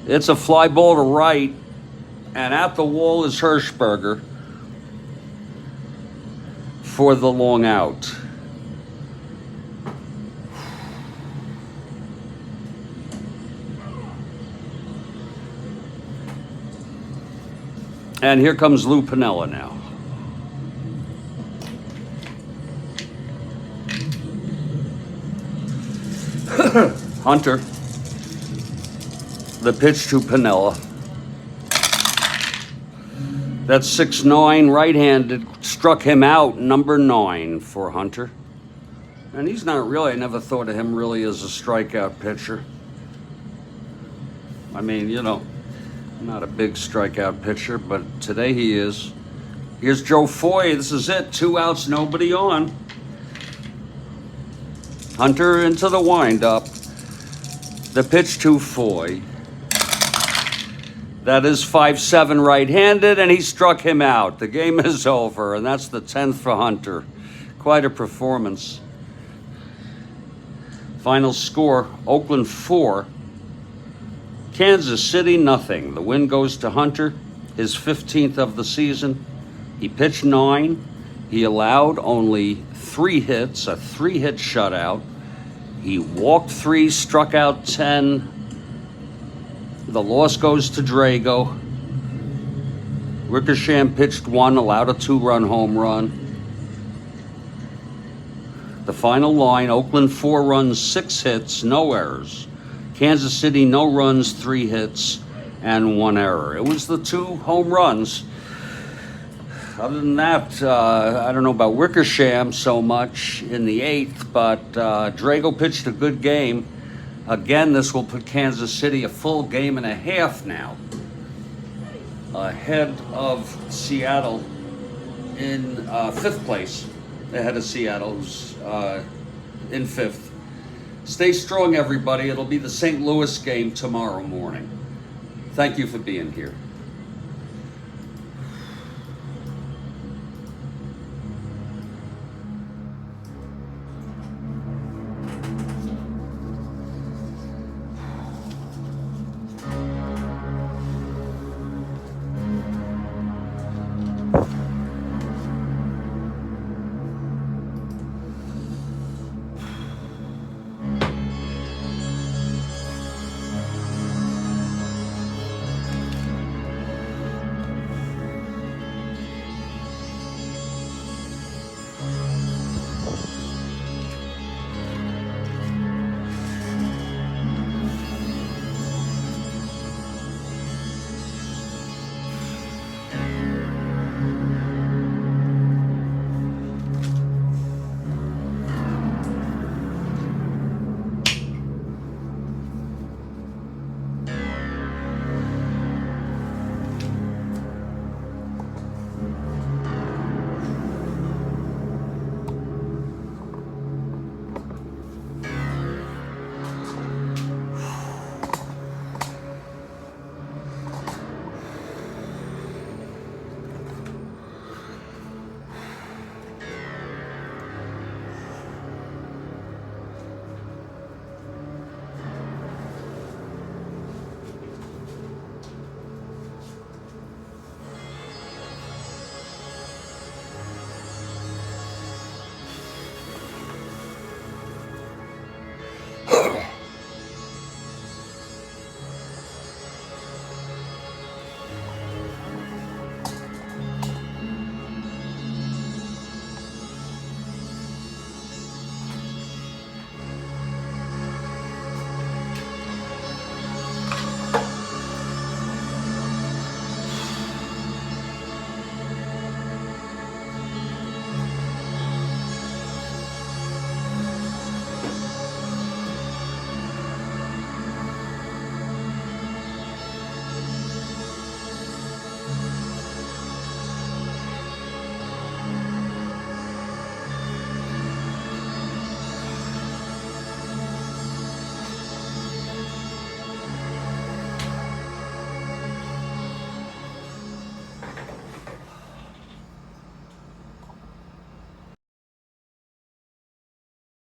It's a fly ball to right. And at the wall is Hirschberger for the long out. And here comes Lou Piniella now. Hunter. The pitch to Piniella. That's 6-9, right-handed. Struck him out, number 9 for Hunter. And he's not really, I never thought of him really as a strikeout pitcher. I mean, you know, not a big strikeout pitcher, but today he is. Here's Joe Foy. This is it. 2 outs, nobody on. Hunter into the windup. The pitch to Foy. That is 5-7 right-handed, and he struck him out. The game is over, and that's the 10th for Hunter. Quite a performance. Final score, Oakland 4. Kansas City, nothing. The win goes to Hunter, his 15th of the season. He pitched 9. He allowed only 3 hits, a 3-hit shutout. He walked 3, struck out 10. The loss goes to Drago. Wickersham pitched 1, allowed a 2-run home run. The final line, Oakland 4 runs, 6 hits, no errors. Kansas City, no runs, 3 hits, and 1 error. It was the 2 home runs. Other than that, I don't know about Wickersham so much in the 8th, but Drago pitched a good game. Again, this will put Kansas City a full game and a half now ahead of Seattle in 5th place. Ahead of Seattle, who's in 5th. Stay strong, everybody. It'll be the St. Louis game tomorrow morning. Thank you for being here.